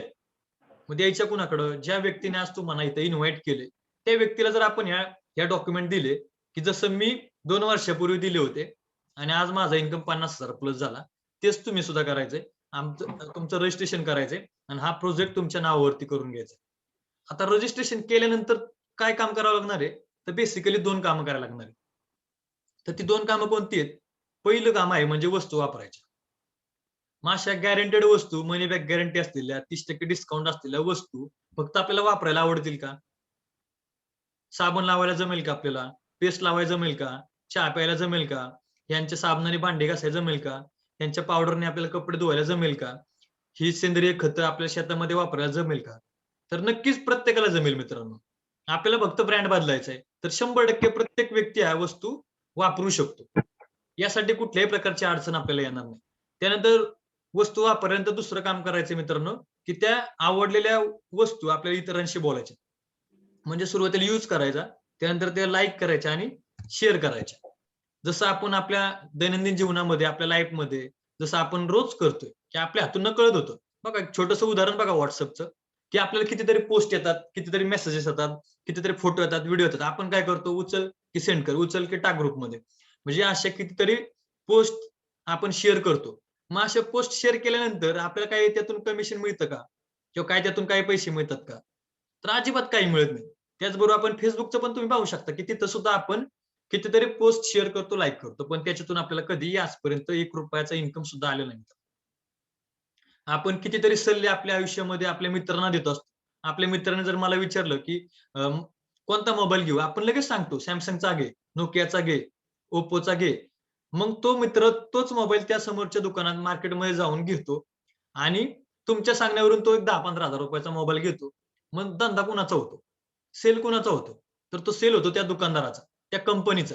मग द्यायच्या कुणाकडं? ज्या व्यक्तीने आज तुम्हाला इथं इन्व्हाइट केले, त्या व्यक्तीला जर आपण ह्या डॉक्युमेंट दिले, की जसं मी 2 वर्षापूर्वी दिले होते आणि आज माझा इन्कम 50,000 प्लस झाला. तेच तुम्ही सुद्धा करायचंय. तुमचं रजिस्ट्रेशन करायचंय आणि हा प्रोजेक्ट तुमच्या नावावरती करून घ्यायचा. आता रजिस्ट्रेशन केल्यानंतर काय काम करावं लागणार आहे? तर बेसिकली 2 कामं करायला लागणार आहे. तर ती 2 कामं कोणती आहेत? पहिलं काम आहे म्हणजे वस्तू वापरायच्या. मग अशा गॅरंटेड वस्तू, मनी बॅक गॅरंटी असलेल्या 30% डिस्काउंट असलेल्या वस्तू फक्त आपल्याला वापरायला आवडतील का? साबण लावायला जमेल का आपल्याला? पेस्ट लावायला जमेल का? चहा प्यायला जमेल का? यांच्या साबणाने भांडी घासायला जमेल का? यांच्या पावडरने आपल्याला कपडे धुवायला जमेल का? ही सेंद्रिय खतं आपल्या शेतामध्ये वापरायला जमेल का? तर नक्कीच प्रत्येकाला जमेल मित्रांनो. आपल्याला फक्त ब्रँड बदलायचा आहे. तर 100% प्रत्येक व्यक्ती ह्या वस्तू वापरू शकतो. यासाठी कुठल्याही प्रकारची अडचण आपल्याला येणार नाही. त्यानंतर वस्तू वापरल्यानंतर दुसरं काम करायचं मित्रांनो, की त्या आवडलेल्या वस्तू आपल्याला इतरांशी बोलायच्या. म्हणजे सुरुवातीला यूज करायचा, त्यानंतर ते लाईक करायच्या आणि शेअर करायच्या. जसं आपण आपल्या दैनंदिन जीवनामध्ये, आपल्या लाईफमध्ये जसं आपण रोज करतोय, की आपल्या हातून नकळत होतं. बघा एक छोटंसं उदाहरण बघा WhatsAppचं, की आपल्याला कितीतरी पोस्ट येतात, कितीतरी मेसेजेस येतात, कितीतरी फोटो येतात, व्हिडिओ येतात. आपण काय करतो? उचल की सेंड कर, उचल की टाक ग्रुपमध्ये. म्हणजे अशा कितीतरी पोस्ट आपण शेअर करतो. मग अशा पोस्ट शेअर केल्यानंतर आपल्याला काही त्यातून कमिशन मिळतं का? किंवा काय त्यातून काही पैसे मिळतात का? तर अजिबात काही मिळत नाही. त्याचबरोबर आपण Facebookचं पण तुम्ही पाहू शकता, की तिथं सुद्धा आपण कितीतरी पोस्ट शेअर करतो, लाईक करतो. पण त्याच्यातून आपल्याला कधीही आजपर्यंत ₹1 इन्कम सुद्धा आलेला नाही. आपण कितीतरी सल्ले आपल्या आयुष्यामध्ये आपल्या मित्रांना देत असतो. आपल्या मित्राने जर मला विचारलं, की कोणता मोबाईल घेऊ? आपण लगेच सांगतो, Samsungचा घे, Nokiaचा घे, Oppoचा घे. मग तो मित्र तोच मोबाईल त्या समोरच्या दुकानात मार्केटमध्ये जाऊन घेतो आणि तुमच्या सांगण्यावरून तो एक ₹10,000-15,000 मोबाईल घेतो. मग धंदा कुणाचा होतो? सेल कुणाचा होतो? तर तो सेल होतो त्या दुकानदाराचा, त्या कंपनीचा.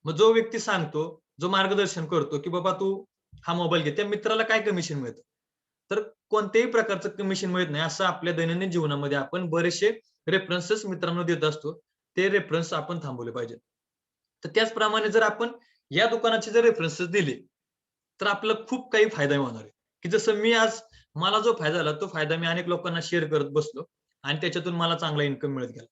मग जो व्यक्ती सांगतो, जो मार्गदर्शन करतो, की बाबा तू हा मोबाईल घे. त्या मित्राला काय कमिशन मिळतं? तर कोणत्याही प्रकारचं कमिशन मिळत नाही. असं आपल्या दैनंदिन जीवनामध्ये आपण बरेचसे रेफरन्सेस मित्रांनो देत असतो. ते रेफरन्स आपण थांबवले पाहिजेत. तर त्याचप्रमाणे जर आपण या दुकानाचे जर रेफरन्सेस दिले, तर आपल्याला खूप काही फायदा होणार आहे. की जसं मी आज मला जो फायदा झाला, तो फायदा मी अनेक लोकांना शेअर करत बसलो आणि त्याच्यातून मला चांगला इन्कम मिळत गेला.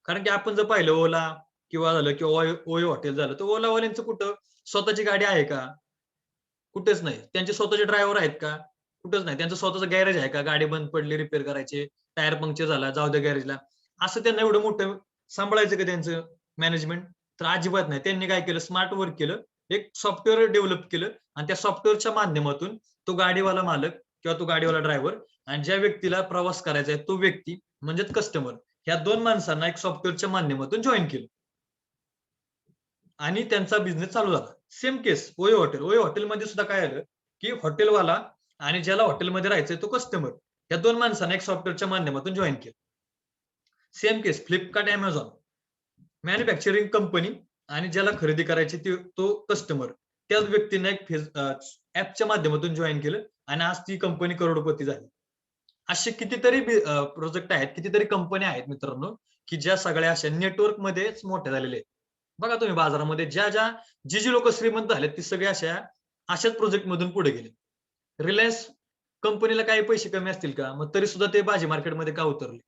कारण की आपण जर पाहिलं ओला किंवा झालं किंवा ओयो हॉटेल झालं, तर ओलावाल्यांचं कुठं स्वतःची गाडी आहे का? कुठेच नाही. त्यांचे स्वतःचे ड्रायव्हर आहेत का? कुठेच नाही. त्यांचं स्वतःचं गॅरेज आहे का? गाडी बंद पडली, रिपेअर करायचे, टायर पंक्चर झाला, जाऊ द्या गॅरेजला. असं त्यांना एवढं मोठं सांभाळायचं का त्यांचं मॅनेजमेंट? तर अजिबात नाही. त्यांनी काय केलं, स्मार्ट वर्क केलं. एक सॉफ्टवेअर डेव्हलप केलं आणि त्या सॉफ्टवेअरच्या माध्यमातून तो गाडीवाला मालक किंवा तो गाडीवाला ड्रायव्हर आणि ज्या व्यक्तीला प्रवास करायचा आहे, तो व्यक्ती म्हणजेच कस्टमर, ह्या 2 माणसांना एक सॉफ्टवेअरच्या माध्यमातून जॉइन केलं. आणि त्यांचा बिझनेस चालू झाला. सेम केस ओयो हॉटेल. ओयो हॉटेलमध्ये सुद्धा काय आलं, की हॉटेलवाला आणि ज्याला हॉटेलमध्ये राहायचंय तो कस्टमर. या 2 माणसांना एक सॉफ्टवेअरच्या माध्यमातून जॉइन केलं. सेम केस Flipkart, Amazon. मॅन्युफॅक्चरिंग कंपनी आणि ज्याला खरेदी करायची तो कस्टमर. त्याच व्यक्तीने एक ॲपच्या माध्यमातून जॉइन केलं आणि आज ती कंपनी करोडपती झाली. असे कितीतरी प्रोजेक्ट आहेत, कितीतरी कंपन्या आहेत मित्रांनो, की ज्या सगळ्या अशा नेटवर्कमध्येच मोठ्या झालेल्या आहेत. बघा तुम्ही बाजारामध्ये जी लोकं श्रीमंत झालेत, ती सगळी अशाच प्रोजेक्ट मधून पुढे गेले. रिलायन्स कंपनीला काही पैसे कमी असतील का? मग तरी सुद्धा ते भाजी मार्केटमध्ये का उतरले?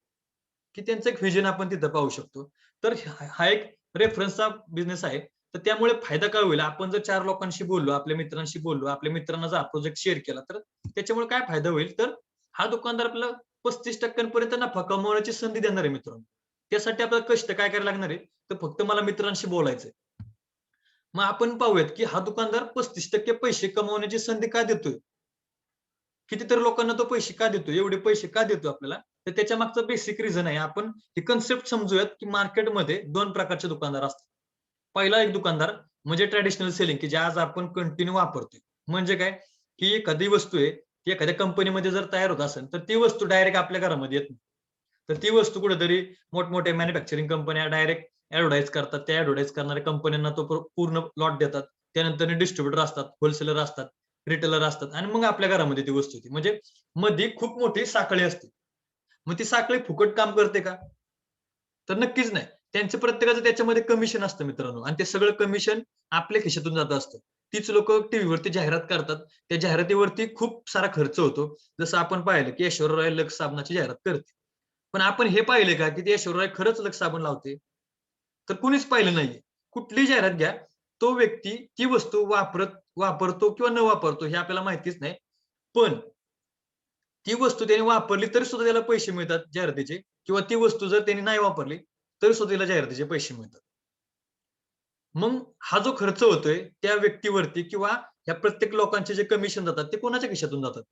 की त्यांचं एक व्हिजन आपण तिथं पाहू शकतो. तर हा एक रेफरन्सचा बिझनेस आहे. तर त्यामुळे फायदा काय होईल? आपण जर 4 लोकांशी बोललो, आपल्या मित्रांशी बोललो, आपल्या मित्रांना जर हा प्रोजेक्ट शेअर केला, तर त्याच्यामुळे काय फायदा होईल? तर हा दुकानदार आपल्याला 35% पर्यंत नफा कमवण्याची संधी देणार आहे मित्रांनो. त्यासाठी आपल्याला कष्ट काय करायला लागणार आहे? तर फक्त मला मित्रांशी बोलायचंय. मग आपण पाहूयात, की हा दुकानदार 35% पैसे कमवण्याची संधी का देतोय? कितीतरी लोकांना तो पैसे का देतोय? एवढे पैसे का देतो आपल्याला? तर त्याच्या मागचं बेसिक रिझन आहे. आपण ही कन्सेप्ट समजूयात, की मार्केटमध्ये 2 प्रकारचे दुकानदार असतात. पहिला एक दुकानदार म्हणजे ट्रेडिशनल सेलिंग, की जे आज आपण कंटिन्यू वापरतोय. म्हणजे काय? की एखादी वस्तू आहे, ती एखाद्या कंपनीमध्ये जर तयार होत असेल, तर ती वस्तू डायरेक्ट आपल्या घरामध्ये येत नाही. तर ती वस्तू कुठेतरी मोठमोठ्या मॅन्युफॅक्चरिंग कंपन्या डायरेक्ट ऍडव्हर्टाईज करतात. त्या ऍडव्हर्टाईज करणाऱ्या कंपन्यांना तो पूर्ण लॉट देतात. त्यानंतर डिस्ट्रीब्युटर असतात, होलसेलर असतात, रिटेलर असतात आणि मग आपल्या घरामध्ये ती वस्तू येते. म्हणजे मध्ये खूप मोठी साखळी असते. मग ती साखळी फुकट काम करते का? तर नक्कीच नाही. त्यांचं प्रत्येकाचं त्याच्यामध्ये कमिशन असतं मित्रांनो आणि ते सगळं कमिशन आपल्या खिशातून जात असतं. तीच लोक टीव्हीवरती जाहिरात करतात. त्या जाहिरातीवरती खूप सारा खर्च होतो. जसं आपण पाहिलं की ऐश्वर्या राय लक्स साबणाची जाहिरात करते. पण आपण हे पाहिले का की ते ऐश्वर्या राय खरंच लक्स साबण लावते? तर कुणीच पाहिलं नाहीये. कुठलीही जाहिरात घ्या, तो व्यक्ती ती वस्तू वापरतो किंवा न वापरतो हे आपल्याला माहितीच नाही. पण ती वस्तू त्याने वापरली तरी सुद्धा त्याला पैसे मिळतात जाहिरातीचे किंवा ती वस्तू जर त्यांनी नाही वापरली तरी सुद्धा त्याला जाहिरातीचे पैसे मिळतात. मग हा जो खर्च होतोय त्या व्यक्तीवरती किंवा ह्या प्रत्येक लोकांचे जे कमिशन जातात ते कोणाच्या खिशातून जातात?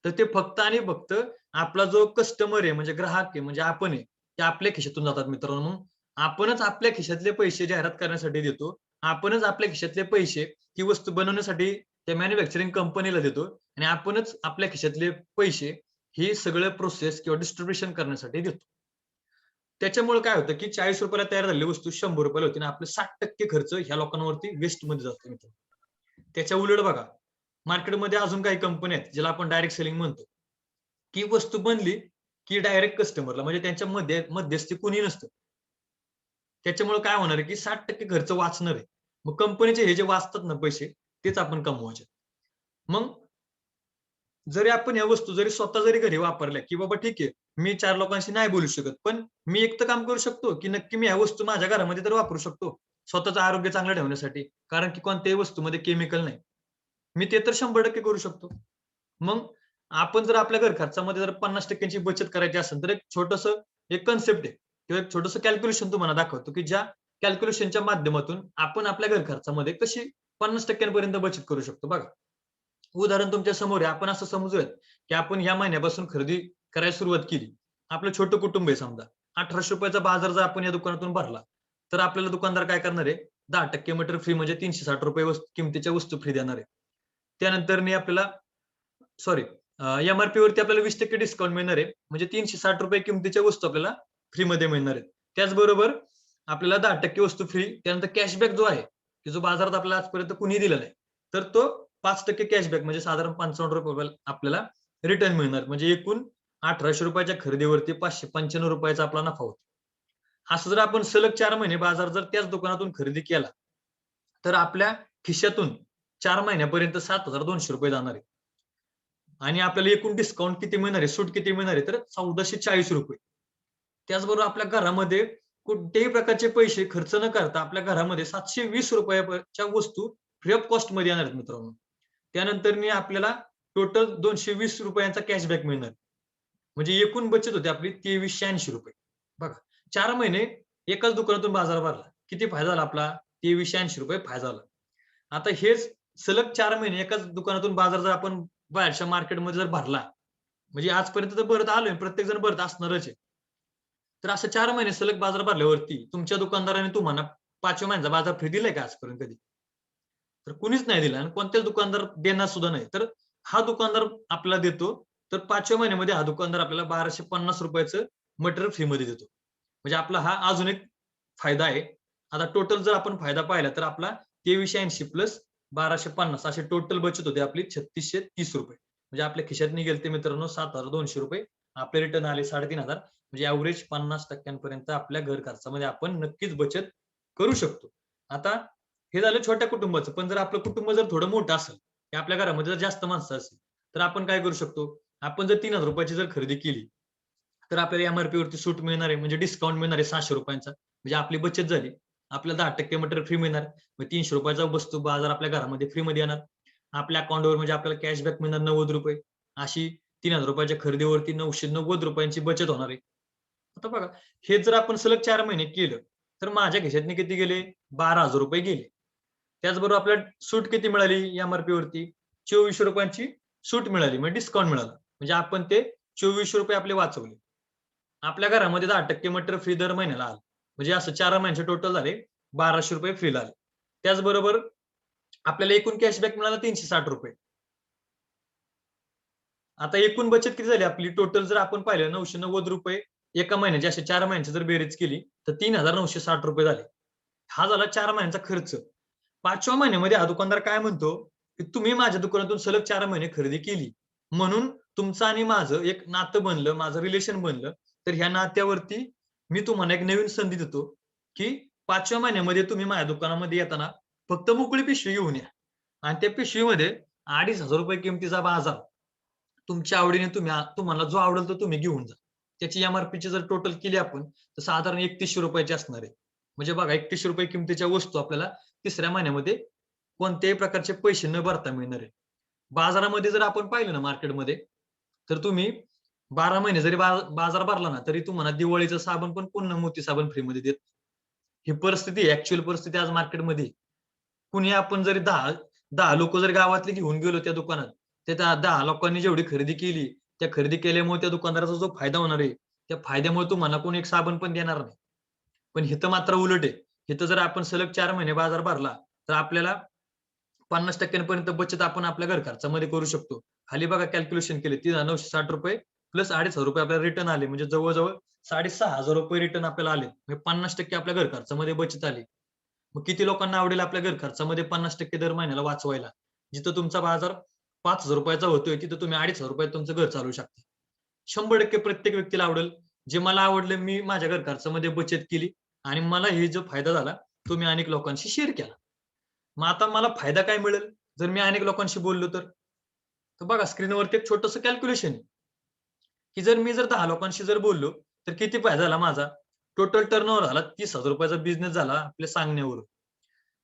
तर ते फक्त आणि फक्त आपला जो कस्टमर आहे म्हणजे ग्राहक आहे म्हणजे आपण आहे, ते आपल्या खिशातून जातात मित्रांनो. मग आपणच आपल्या खिशातले पैसे जाहिरात करण्यासाठी देतो. आपणच आपल्या खिशातले पैसे ती वस्तू बनवण्यासाठी त्या मॅन्युफॅक्चरिंग कंपनीला देतो आणि आपणच आपल्या खिशातले पैसे हे सगळं प्रोसेस किंवा डिस्ट्रिब्युशन करण्यासाठी देतो. त्याच्यामुळे काय होतं की ₹40 तयार झालेली वस्तू ₹100 होती आणि आपले 60% खर्च ह्या लोकांवरती वेस्टमध्ये जातो मित्रांनो. त्याच्या उलट बघा, मार्केटमध्ये अजून काही कंपन्या आहेत, ज्याला आपण डायरेक्ट सेलिंग म्हणतो, की वस्तू बनली की डायरेक्ट कस्टमरला म्हणजे त्यांच्यामध्ये मध्यस्थी कुणी नसतं. त्याच्यामुळे काय होणार आहे की 60% खर्च वाचणार आहे. मग कंपनीचे हे जे वाचतात ना पैसे, तेच आपण कमवायचे. मग जरी आपण ह्या वस्तू जरी स्वतः जरी घरी वापरल्या, की बाबा ठीक आहे, मी 4 लोकांशी नाही बोलू शकत, पण मी एक तर काम करू शकतो, की नक्की मी ह्या वस्तू माझ्या घरामध्ये तर वापरू शकतो. स्वतःचं आरोग्य चांगलं ठेवण्यासाठी. कारण की कोणत्याही वस्तूमध्ये केमिकल नाही. मी ते तर 100% करू शकतो. मग आपण जर आपल्या घर खर्चामध्ये जर 50% ची बचत करायची असेल, तर एक छोटंसं एक कन्सेप्ट आहे किंवा एक छोटंसं कॅल्क्युलेशन तुम्हाला दाखवतो, की ज्या कॅल्क्युलेशनच्या माध्यमातून आपण आपल्या घर खर्चामध्ये कशी 50% पर्यंत बचत करू शकतो बघा. उदाहरण तुमच्या समोर आहे. आपण असं समजूयात, की आपण या महिन्यापासून खरेदी करायला सुरुवात केली. आपलं छोटं कुटुंब आहे समजा. ₹1800 चा बाजार जर आपण या दुकानातून भरला, तर आपल्याला दुकानदार काय करणार आहे? 10% मटेरियल फ्री म्हणजे ₹360 किमतीच्या वस्तू फ्री देणार आहे. त्यानंतरनी आपल्याला सॉरी एम-आर-पी वरती आपल्याला 20% डिस्काउंट मिळणार आहे. म्हणजे ₹360 किमतीच्या वस्तू आपल्याला फ्रीमध्ये मिळणार आहेत. त्याचबरोबर आपल्याला 10% वस्तू फ्री. त्यानंतर कॅशबॅक जो आहे, की जो बाजारात आपल्याला आजपर्यंत कुणीही दिला नाही. तर तो 5% कॅशबॅक म्हणजे साधारण ₹55 आपल्याला रिटर्न मिळणार. म्हणजे एकूण ₹1800 च्या खरेदीवरती ₹595 चा आपला नफा होतो. असं जर आपण सलग 4 महिने बाजार जर त्याच दुकानातून खरेदी केला, तर आपल्या खिशातून 4 महिन्यापर्यंत ₹7200 जाणार आहे. आणि आपल्याला एकूण डिस्काउंट किती मिळणार आहे, सूट किती मिळणार आहे, तर ₹1440. त्याचबरोबर आपल्या घरामध्ये कोणत्याही प्रकारचे पैसे खर्च न करता आपल्या घरामध्ये ₹720 च्या वस्तू फ्री ऑफ कॉस्टमध्ये येणार आहेत मित्रांनो. त्यानंतरनी आपल्याला टोटल ₹220 चा कॅशबॅक मिळणार. म्हणजे एकूण बचत होते आपली ₹2380. बघा 4 महिने एकाच दुकानातून बाजार भरला. किती फायदा झाला आपला? ₹2380 फायदा झाला. आता हेच सलग 4 महिने एकाच दुकानातून बाजार जर आपण बाहेरच्या मार्केटमध्ये जर भरला, म्हणजे आजपर्यंत तर भरत आलोय, प्रत्येक जण भरत असणारच आहे. तर असं 4 महिने सलग बाजार भरल्यावरती तुमच्या दुकानदाराने तुम्हाला 5व्या महिन्याचा बाजार फ्री दिलाय का आजपर्यंत कधी? तर कुणीच नाही दिला आणि कोणत्याच दुकानदार देणार सुद्धा नाही. तर हा दुकानदार आपल्याला देतो. तर 5व्या महिन्यामध्ये हा दुकानदार आपल्याला ₹1250 चं मटेरियल फ्रीमध्ये देतो. म्हणजे आपला हा अजून एक फायदा आहे. आता टोटल जर आपण फायदा पाहिला तर आपला 2380 प्लस 1250 अशी टोटल बचत होते आपली ₹3630. म्हणजे आपल्या खिशातनी गेलते मित्रांनो ₹7200. आपले रिटर्न आले 3500 म्हणजे एव्हरेज 50% पर्यंत आपल्या घर खर्चामध्ये आपण नक्कीच बचत करू शकतो. आता हे झालं छोट्या कुटुंबाचं. पण जर आपलं कुटुंब जर थोडं मोठं असेल, की आपल्या घरामध्ये जर जास्त माणसं असतील, तर आपण काय करू शकतो? आपण जर ₹3000 ची जर खरेदी केली, तर आपल्याला एम-आर-पी वरती सूट मिळणार आहे, म्हणजे डिस्काउंट मिळणार आहे ₹600 चा. म्हणजे आपली बचत झाली. आपल्याला 10% मटेरियल फ्री मिळणार. मग ₹300 चा वस्तू बाजार आपल्या घरामध्ये फ्रीमध्ये येणार. आपल्या अकाउंटवर म्हणजे आपल्याला कॅशबॅक मिळणार ₹90. अशी ₹3000 च्या खरेदीवरती ₹990 ची बचत होणार आहे. आता बघा, हे जर आपण सलग 4 महिने केलं, तर माझ्या खिशातनं किती गेले? ₹12,000 गेले. त्याचबरोबर आपल्याला सूट किती मिळाली एम-आर-पी वरती? ₹2400 ची सूट मिळाली, म्हणजे डिस्काउंट मिळाला. म्हणजे आपण ते ₹2400 आपले वाचवले. आपल्या घरामध्ये 10% मटेरियल फ्री दर महिन्याला आलं. म्हणजे असं 4 महिन्याचे टोटल झाले ₹1200 फ्रीला आले. त्याचबरोबर आपल्याला एकूण कॅशबॅक मिळाला ₹360. आता एकूण बचत किती झाली आपली? टोटल जर आपण पाहिलं ₹990 एका महिन्याची अशा 4 महिन्यांची जर बेरीज केली तर 3,960 रुपये झाले. हा झाला 4 महिन्यांचा खर्च. 5व्या महिन्यामध्ये हा दुकानदार काय म्हणतो, की तुम्ही माझ्या दुकानातून सलग 4 महिने खरेदी केली. म्हणून तुमचं आणि माझं एक नातं बनलं, माझं रिलेशन बनलं. तर ह्या नात्यावरती मी तुम्हाला एक नवीन संधी देतो, की 5व्या महिन्यामध्ये तुम्ही माझ्या दुकानामध्ये येताना फक्त मोकळी पिशवी घेऊन या. आणि त्या पिशवीमध्ये ₹2,500 किमतीचा बाजार तुमच्या आवडीने तुम्हाला जो आवडेल तो तुम्ही घेऊन जा. त्याची एम-आर-पीची जर टोटल केली आपण तर साधारण ₹3100 असणार आहे. म्हणजे बघा ₹3100 किमतीच्या वस्तू आपल्याला तिसऱ्या महिन्यामध्ये कोणत्याही प्रकारचे पैसे न भरता मिळणार आहे. बाजारामध्ये जर आपण पाहिलं ना मार्केटमध्ये, तर तुम्ही 12 महिने जरी बाजार भरला ना, तरी तुम्हाला दिवाळीचा साबण पण पुन्हा मोती साबण फ्रीमध्ये देत. ही परिस्थिती आहे, ॲक्चुअल परिस्थिती आज मार्केटमध्ये आहे. कुणी आपण जरी 10 लोकं जर गावातले घेऊन गेलो त्या दुकानात, त्या 10 लोकांनी जेवढी खरेदी केली, त्या खरेदी केल्यामुळे त्या दुकानदाराचा जो फायदा होणार आहे, त्या फायद्यामुळे तुम्हाला कोणी एक साबण पण देणार नाही. पण इथं मात्र उलट आहे. इथं जर आपण सलग 4 महिने बाजार भरला, तर आपल्याला 50% पर्यंत बचत आपण आपल्या घर खर्चामध्ये करू शकतो. खाली बघा कॅल्क्युलेशन केले ₹3,960 प्लस ₹2,500 आपल्याला रिटर्न आले. म्हणजे जवळ-जवळ ₹6,500 रिटर्न आपल्याला आले. म्हणजे 50% आपल्या घर खर्चामध्ये बचत आली. मग किती लोकांना आवडेल आपल्या घर खर्चामध्ये 50% दर महिन्याला वाचवायला? जिथं तुमचा बाजार ₹5,000 चा होतोय, तिथं तुम्ही ₹2,500 तुमचं घर चालवू शकता. 100% प्रत्येक व्यक्तीला आवडेल. जे मला आवडलं, मी माझ्या घर खर्चामध्ये बचत केली आणि मला हे जो फायदा झाला, तो मी अनेक लोकांशी शेअर केला. मग आता मला फायदा काय मिळेल? जर मी अनेक लोकांशी बोललो तर? तर बघा स्क्रीनवरती एक छोटंसं कॅल्क्युलेशन आहे, की जर 10 लोकांशी बोललो, तर किती फायदा झाला माझा? टोटल टर्नओव्हर झाला ₹30,000 चा बिझनेस झाला आपल्या सांगण्यावरून.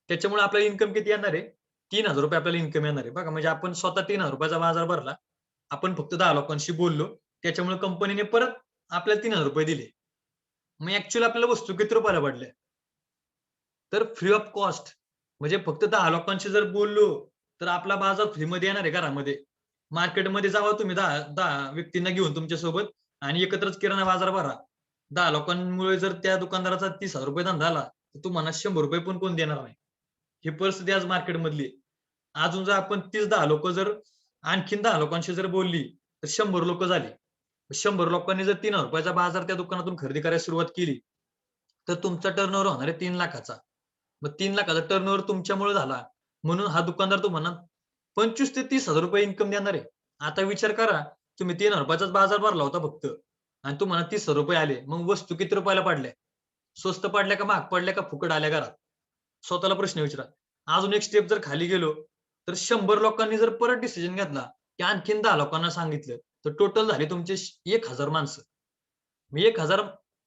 त्याच्यामुळे आपल्याला इन्कम किती येणार आहे? ₹3,000 आपल्याला इन्कम येणार आहे. बघा म्हणजे आपण स्वतः ₹3,000 चा बाजार भरला. आपण फक्त 10 लोकांशी बोललो. त्याच्यामुळे कंपनीने परत आपल्याला ₹3,000 दिले. मग ॲक्चुअली आपल्याला वस्तू किती रुपयाला पडल्या? तर फ्री ऑफ कॉस्ट म्हणजे फक्त 10 लोकांशी जर बोललो, तर आपला बाजार फ्रीमध्ये येणार आहे घरामध्ये. मार्केटमध्ये जावा तुम्ही 10 व्यक्तींना घेऊन तुमच्यासोबत आणि एकत्रच किराणा बाजार भरा. 10 लोकांमुळे जर त्या दुकानदाराचा ₹30,000 धंदा झाला, तर तुम्हाला ₹100 पण कोण देणार नाही. ही परिस्थिती आज मार्केटमधली आहे. अजून जर आपण तीच 10 लोकं जर आणखीन 10 लोकांशी बोलली, तर 100 लोकं झाली. 100 लोकांनी जर ₹3,000 चा बाजार त्या दुकानातून खरेदी करायला सुरुवात केली, तर तुमचा टर्नओव्हर होणार आहे 3,00,000चा. मग 3,00,000चा टर्नओव्हर तुमच्यामुळे झाला. म्हणून हा दुकानदार तुम्हाला 25,000 ते 30,000 इन्कम देणार आहे. आता विचार करा, तुम्ही ₹3,000 चाच बाजार भरला होता फक्त आणि तुम्हाला ₹30,000 आले. मग वस्तू किती रुपयाला पडल्या? स्वस्त पडल्या का महाग पडल्या का फुकट आल्या घरात? स्वतःला प्रश्न विचारा. अजून एक स्टेप जर खाली गेलो, तर 100 लोकांनी जर परत डिसिजन घेतला, की आणखीन 10 लोकांना सांगितलं, तर टोटल झाले तुमचे 1,000 माणसं. मग 1,000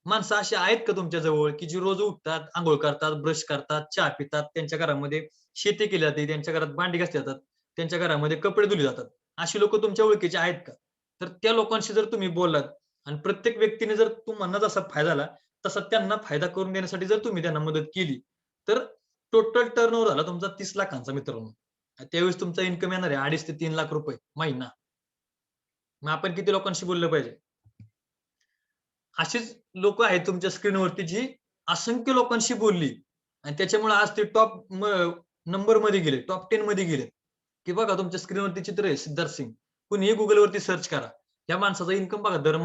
माणसं अशी आहेत का तुमच्या जवळ, की जी रोज उठतात, अंघोळ करतात, ब्रश करतात, चहा पितात, त्यांच्या घरामध्ये शेती केली जाते, त्यांच्या घरात भांडी घासली जातात, त्यांच्या घरामध्ये कपडे धुतले जातात. अशी लोकं तुमच्या ओळखीची आहेत का? तर त्या लोकांशी जर तुम्ही बोललात आणि प्रत्येक व्यक्तीने जर तुम्हाला जसा फायदा झाला, तसा त्यांना फायदा करून देण्यासाठी जर तुम्ही त्यांना मदत केली, तर टोटल टर्नओव्हर झाला तुमचा 30,00,000चा मित्रांनो. त्यावेळेस तुमचा इन्कम येणार आहे ₹2.5 ते ₹3,00,000 महिना. मग आपण किती लोकांशी बोललं पाहिजे? अशीच लोकं आहेत तुमच्या स्क्रीनवरती जी असंख्य लोकांशी बोलली आणि त्याच्यामुळे आज ते टॉप नंबरमध्ये गेले, टॉप 10 मध्ये गेले. की बघा तुमच्या स्क्रीनवरती चित्र आहे सिद्धार्थ सिंग. कुणीही Googleवरती सर्च करा. या माणसाचा इन्कम बघा दर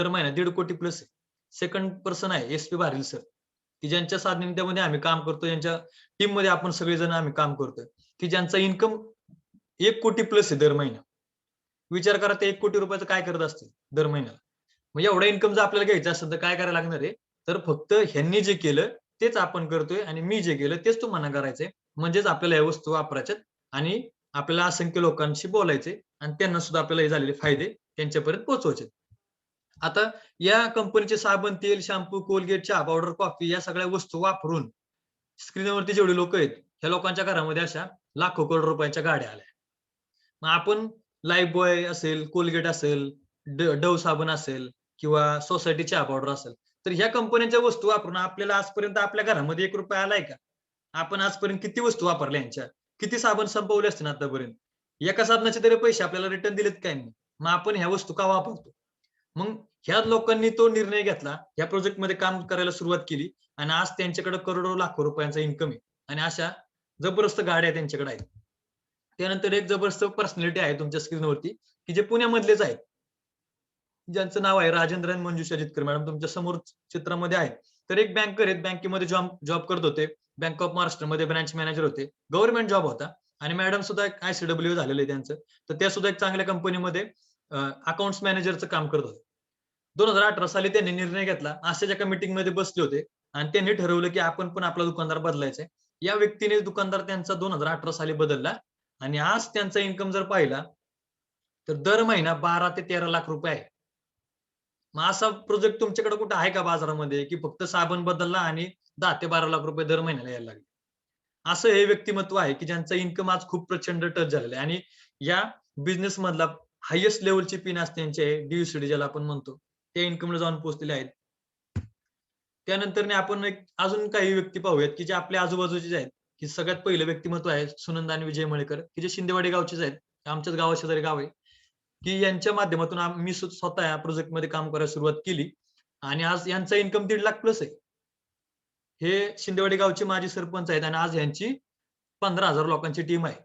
महिना 1.5 कोटी प्लस आहे. सेकंड पर्सन आहे एस-पी भारील सर, की ज्यांच्या सानिध्यामध्ये आम्ही काम करतो, यांच्या टीममध्ये आपण सगळेजण आम्ही काम करतोय, की ज्यांचा इन्कम 1 कोटी प्लस आहे दर महिना. विचार करा ते 1 कोटी रुपयाचं काय करत असतील दर महिन्याला. मग एवढा इन्कम जर आपल्याला घ्यायचा असेल तर काय करायला लागणार आहे? तर फक्त ह्यांनी जे केलं तेच आपण करतोय आणि मी जे केलं तेच तुम्हाला करायचंय. म्हणजेच आपल्याला या वस्तू वापरायच्यात आणि आपल्याला असंख्य लोकांशी बोलायचे आणि त्यांना सुद्धा आपल्याला हे झालेले फायदे त्यांच्यापर्यंत पोहोचवायचे. आता या कंपनीचे साबण, तेल, शॅम्पू, कोलगेट, चहा पावडर, कॉफी या सगळ्या वस्तू वापरून स्क्रीनवरती जेवढे लोकं आहेत, ह्या लोकांच्या घरामध्ये अशा लाखो करोड रुपयाच्या गाड्या आल्या. मग आपण लाईफबॉय असेल, कोलगेट असेल, डव्ह साबण असेल किंवा सोसायटी चहा पावडर असेल, तर ह्या कंपन्यांच्या वस्तू वापरून आपल्याला आजपर्यंत आपल्या घरामध्ये ₹1 आलाय का? आपण आजपर्यंत किती वस्तू वापरल्या ह्यांच्या? किती साबण संपवले असतील आतापर्यंत? एका साबणाचे तरी पैसे आपल्याला रिटर्न दिलेत का यांनी? मग आपण ह्या वस्तू का वापरतो? मग ह्या लोकांनी तो निर्णय घेतला, ह्या प्रोजेक्टमध्ये काम करायला सुरुवात केली आणि आज त्यांच्याकडे करोडो लाखो रुपयांचा इन्कम आहे आणि अशा जबरदस्त गाड्या त्यांच्याकडे आहेत. त्यानंतर एक जबरदस्त पर्सनॅलिटी आहे तुमच्या स्क्रीनवरती, की जे पुण्यामधलेच आहेत. ज्यांचं नाव आहे राजेंद्र आणि मंजुषा जितकर मॅडम तुमच्या समोर चित्रामध्ये आहे. तर एक बँकर आहेत, बँकेमध्ये जॉब करत होते. बँक ऑफ महाराष्ट्रमध्ये ब्रँच मॅनेजर होते. गव्हर्नमेंट जॉब होता आणि मॅडम सुद्धा एक ICW झालेलं आहे त्यांचं. तर त्या सुद्धा एक चांगल्या कंपनीमध्ये अकाउंट्स मॅनेजरचं काम करत होते. 2018 साली त्यांनी निर्णय घेतला. आशाच्या एका मीटिंगमध्ये बसले होते आणि त्यांनी ठरवलं की आपण पण आपला दुकानदार बदलायचा आहे. या व्यक्तीने दुकानदार त्यांचा 2018 साली बदलला आणि आज त्यांचा इन्कम जर पाहिला तर दर महिना 12 ते 13 लाख रुपये आहे. मग असा प्रोजेक्ट तुमच्याकडे कुठे आहे का बाजारामध्ये की फक्त साबण बदलला आणि 10 ते 12 लाख रुपये दर महिन्याला यायला लागले? असं हे व्यक्तिमत्व आहे की ज्यांचा इन्कम आज खूप प्रचंड टच झालेला आहे आणि या बिझनेस मधला हायेस्ट लेवलची पिन आज त्यांचे DUCD ज्याला आपण म्हणतो त्या इन्कमला जाऊन पोहोचलेले आहेत. त्यानंतर आपण एक अजून काही व्यक्ती पाहूयात की जे आपल्या आजूबाजूचे आहेत, की सगळ्यात पहिलं व्यक्तिमत्व आहे सुनंदा आणि विजय मळेकर की जे शिंदेवाडी गावचेच आहेत. आमच्याच गावाशेजारी गाव आहे. की यांच्या माध्यमातून मी स्वतः या प्रोजेक्टमध्ये काम करायला सुरुवात केली आणि आज यांचा इन्कम 1.5 लाख प्लस आहे. हे शिंदेवाडी गावचे माजी सरपंच आहेत आणि आज यांची 15,000 लोकांची टीम आहे.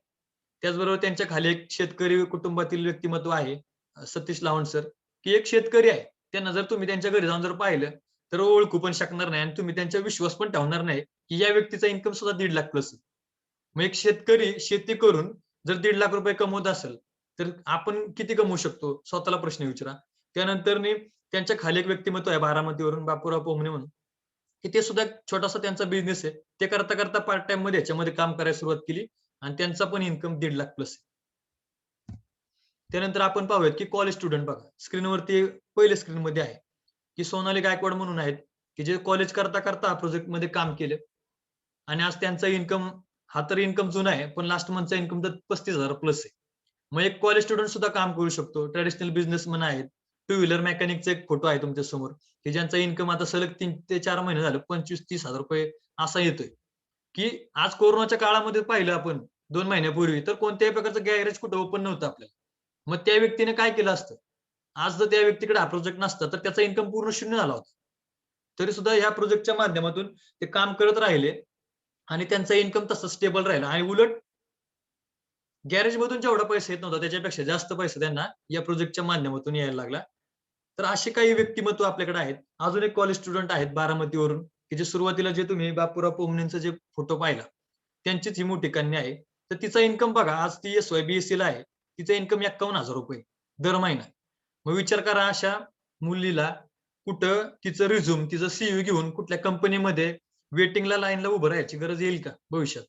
त्याचबरोबर त्यांच्या खाली एक शेतकरी कुटुंबातील व्यक्तिमत्व आहे सतीश लावंड सर, की एक शेतकरी आहे. त्यांना जर तुम्ही त्यांच्या घरी जाऊन जर पाहिलं तर ओळखू पण शकणार नाही आणि तुम्ही त्यांच्या विश्वास पण ठेवणार नाही की या व्यक्तीचा इन्कम सुद्धा 1.5 लाख प्लस आहे. मग एक शेतकरी शेती करून जर 1.5 लाख रुपये कमवत असेल तर आपण किती कमवू शकतो? स्वतःला प्रश्न विचारा. त्यानंतर त्यांच्या खाली एक व्यक्तिमत्व आहे बारामतीवरून बापूराव पोमणे म्हणून, की ते सुद्धा छोटासा त्यांचा बिझनेस आहे. ते करता करता पार्ट टाइम मध्ये ह्याच्यामध्ये काम करायला सुरुवात केली आणि त्यांचा पण इन्कम 1.5 लाख प्लस आहे. त्यानंतर आपण पाहूयात की कॉलेज स्टुडंट बघा स्क्रीनवरती पहिल्या स्क्रीनमध्ये आहे की सोनाली गायकवाड म्हणून आहेत की जे कॉलेज करता करता प्रोजेक्ट मध्ये काम केलं आणि आज त्यांचा इन्कम हा तर इन्कम जुना आहे पण लास्ट मंथचा इन्कम तर 35,000 प्लस आहे. मग एक कॉलेज स्टुडंट सुद्धा काम करू शकतो. ट्रॅडिशनल बिझनेसमन आहेत. टू व्हीलर मेकॅनिकचा एक फोटो आहे तुमच्या समोर की ज्यांचा इन्कम आता सलग 3 ते 4 महिने झाले 25-30 हजार रुपये असा येतोय. की आज कोरोनाच्या काळामध्ये पाहिलं आपण 2 महिन्यापूर्वी तर कोणत्याही प्रकारचं गॅरेज कुठं ओपन नव्हतं आपल्याला. मग त्या व्यक्तीने काय केलं असतं? आज जर त्या व्यक्तीकडे हा प्रोजेक्ट नसता तर त्याचा इन्कम पूर्ण शून्य झाला होता. तरी सुद्धा ह्या प्रोजेक्टच्या माध्यमातून ते काम करत राहिले आणि त्यांचा इन्कम तसा स्टेबल राहिला आणि उलट गॅरेज मधून जेवढा पैसा येत नव्हता त्याच्यापेक्षा जास्त पैसा त्यांना या प्रोजेक्टच्या माध्यमातून यायला लागला. तर असे काही व्यक्तिमत्व आपल्याकडे आहेत. अजून एक कॉलेज स्टुडंट आहेत बारामतीवरून की जे सुरुवातीला जे तुम्ही बापूराव पोमणेंचा जे फोटो पाहिला त्यांचीच ही मोठी कन्या आहे. तर तिचा इन्कम बघा आज ती SY BSc ला आहे. तिचा इन्कम 51,000 रुपये दर महिना. मग विचार करा अशा मुलीला कुठं तिचं रिझ्यूम तिचं CV घेऊन कुठल्या कंपनीमध्ये वेटिंगला लाईनला उभं राहायची गरज येईल का भविष्यात?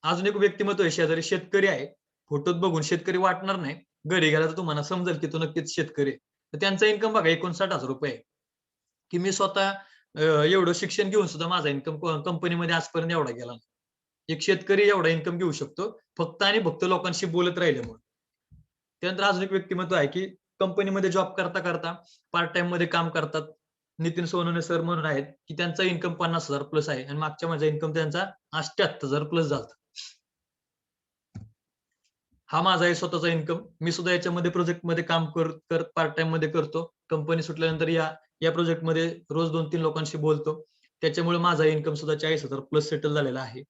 अजून एक व्यक्तिमत्व आहे शेजारी शेतकरी आहे. फोटोत बघून शेतकरी वाटणार नाही. घरी गेला तर तुम्हाला समजेल की तो नक्कीच शेतकरी आहे. तर त्यांचा इन्कम बघा 59,000 रुपये आहे. की मी स्वतः एवढं शिक्षण घेऊन सुद्धा माझा इन्कम कंपनीमध्ये आजपर्यंत एवढा गेला नाही. एक शेतकरी एवढा इन्कम घेऊ शकतो फक्त आणि फक्त लोकांशी बोलत राहिल्यामुळे. त्यानंतर अजून एक व्यक्तिमत्व आहे की कंपनीमध्ये जॉब करता करता पार्ट टाइम मध्ये काम करतात. नितीन सोनवणे सर म्हणून आहेत की त्यांचा इन्कम 50,000 प्लस आहे आणि मागच्या माझा इन्कम त्यांचा 78,000 प्लस झाला. हा माझा आहे स्वतःचा इन्कम. मी सुद्धा याच्यामध्ये प्रोजेक्टमध्ये काम करत पार्ट टाइम मध्ये करतो. कंपनी सुटल्यानंतर या प्रोजेक्टमध्ये रोज 2-3 लोकांशी बोलतो. त्याच्यामुळे माझा इन्कम सुद्धा 40,000 प्लस सेटल झालेला आहे.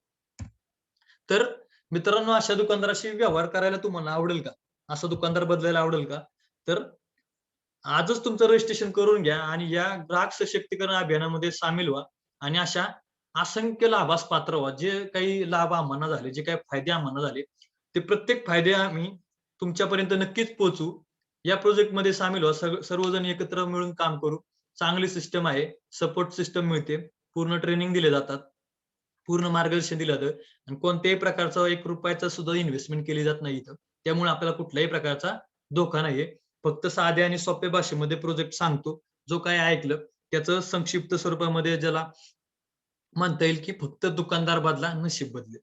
तर मित्रांनो अशा दुकानदाराशी व्यवहार करायला तुम्हाला आवडेल का? असं दुकानदार बदलायला आवडेल का? तर आजच तुमचं रजिस्ट्रेशन करून घ्या आणि या ग्राहक सशक्तीकरण अभियानामध्ये सामील व्हा आणि अशा असंख्य लाभास पात्र व्हा. जे काही लाभ आम्हाला झाले, जे काही फायदे आम्हाला झाले, ते प्रत्येक फायदे आम्ही तुमच्यापर्यंत नक्कीच पोहोचू. या प्रोजेक्टमध्ये सामील व्हा. सर्वजण एकत्र मिळून काम करू. चांगली सिस्टम आहे. सपोर्ट सिस्टम मिळते. पूर्ण ट्रेनिंग दिले जातात. पूर्ण मार्गदर्शन दिलं जातं आणि कोणत्याही प्रकारचा 1 रुपयाचा सुद्धा इन्व्हेस्टमेंट केली जात नाही इथं. त्यामुळे आपल्याला कुठल्याही प्रकारचा धोका नाहीये. फक्त साध्या आणि सोप्या भाषेमध्ये प्रोजेक्ट सांगतो. जो काही ऐकलं त्याचं संक्षिप्त स्वरूपामध्ये ज्याला म्हणता येईल की फक्त दुकानदार बदला नशीब बदलेल.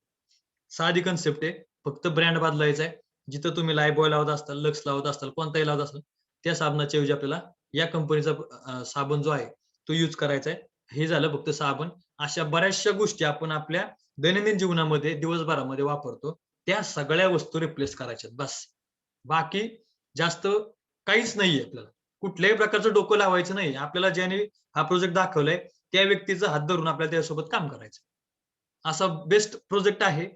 साधी कन्सेप्ट आहे. फक्त ब्रँड बदलायचा आहे. जिथं तुम्ही लाईफबॉय लावत असताल, लक्स लावत असताल, कोणताही लावत असाल, त्या साबणाच्या ऐवजी आपल्याला या कंपनीचा साबण जो आहे तो यूज करायचा आहे. हे झालं फक्त साबण. अशा बऱ्याचशा गोष्टी आपण आपल्या दैनंदिन जीवनामध्ये दिवसभरामध्ये वापरतो. त्या सगळ्या वस्तू रिप्लेस करायच्यात बस. बाकी जास्त काहीच नाहीये आपल्याला. कुठल्याही प्रकारचं डोकं लावायचं नाही. आपल्याला ज्याने हा प्रोजेक्ट दाखवलाय त्या व्यक्तीचा हात धरून आपल्याला त्यासोबत काम करायचं. असा बेस्ट प्रोजेक्ट आहे.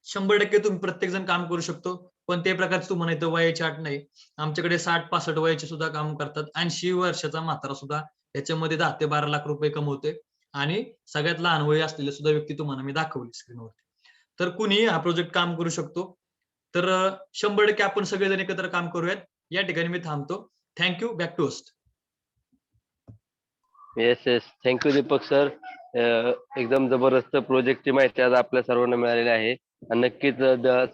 100% तुम्ही प्रत्येक जण काम करू शकतो. पण ते प्रकारचं तुम्हाला इथं वयाची अट नाही. आमच्याकडे 60-65 वयाचे सुद्धा काम करतात. 80 वर्षाचा म्हातारा सुद्धा याच्यामध्ये 10 ते 12 लाख रुपये कमवतोय आणि सगळ्यात लहान वय असलेले सुद्धा व्यक्ती तुम्हाला मी दाखवली स्क्रीनवरती. तर कुणीही हा प्रोजेक्ट काम करू शकतो. तर 100% आपण सगळेजण एकत्र काम करूयात. या ठिकाणी मी थांबतो. Thank you. Back to host. Yes yes, thank you Deepak sir. एकदम जबरदस्त प्रोजेक्टची माहिती आज आपल्या सर्वांना मिळालेली आहे. आणि नक्कीच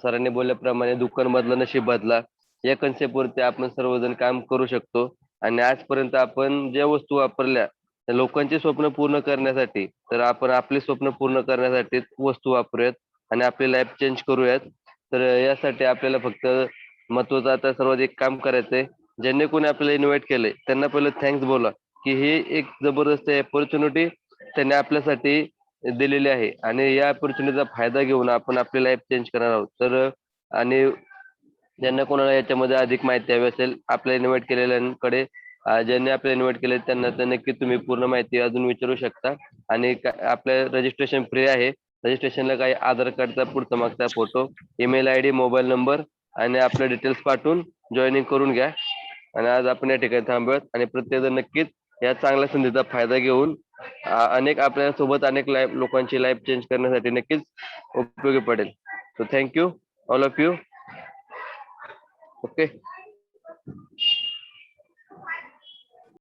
सरांनी बोलल्याप्रमाणे दुकान बदला नशीब बदला या कन्सेप्टवरती आपण सर्वजण काम करू शकतो. आणि आजपर्यंत आपण ज्या वस्तू वापरल्या त्या लोकांची स्वप्न पूर्ण करण्यासाठी, तर आपण आपली स्वप्न पूर्ण करण्यासाठी वस्तू वापरूयात आणि आपली लाईफ चेंज करूयात. तर यासाठी आपल्याला फक्त महत्वाचं आता सर्वात एक काम करायचंय. ज्यांनी कोणी आपल्याला इन्व्हाइट केलंय त्यांना पहिलं थँक्स बोला, की ही एक जबरदस्त अपॉर्च्युनिटी त्यांनी आपल्यासाठी दिलेली आहे आणि या अपॉर्च्युनिटीचा फायदा घेऊन आपण आपली लाईफ चेंज करणार आहोत. तर आणि ज्यांना कोणाला याच्यामध्ये अधिक माहिती हवी असेल आपल्या इन्व्हाइट केलेल्यांकडे, ज्यांनी आपल्याला इन्व्हाइट केले त्यांना तर नक्की तुम्ही पूर्ण माहिती अजून विचारू शकता. आणि आपलं रजिस्ट्रेशन फ्री आहे. रजिस्ट्रेशनला काही आधार कार्डचा पुढचा मागचा photo, email I D, mobile number आणि आपले डिटेल्स पाठवून जॉईनिंग करून घ्या. आणि आज आपण या ठिकाणी थांबूयात आणि प्रत्येकजण नक्कीच या चांगल्या संधीचा फायदा घेऊन अनेक आपल्या सोबत अनेक लोकांची लाईफ चेंज करण्यासाठी नक्कीच उपयोगी पडेल. So thank you all of you. Okay.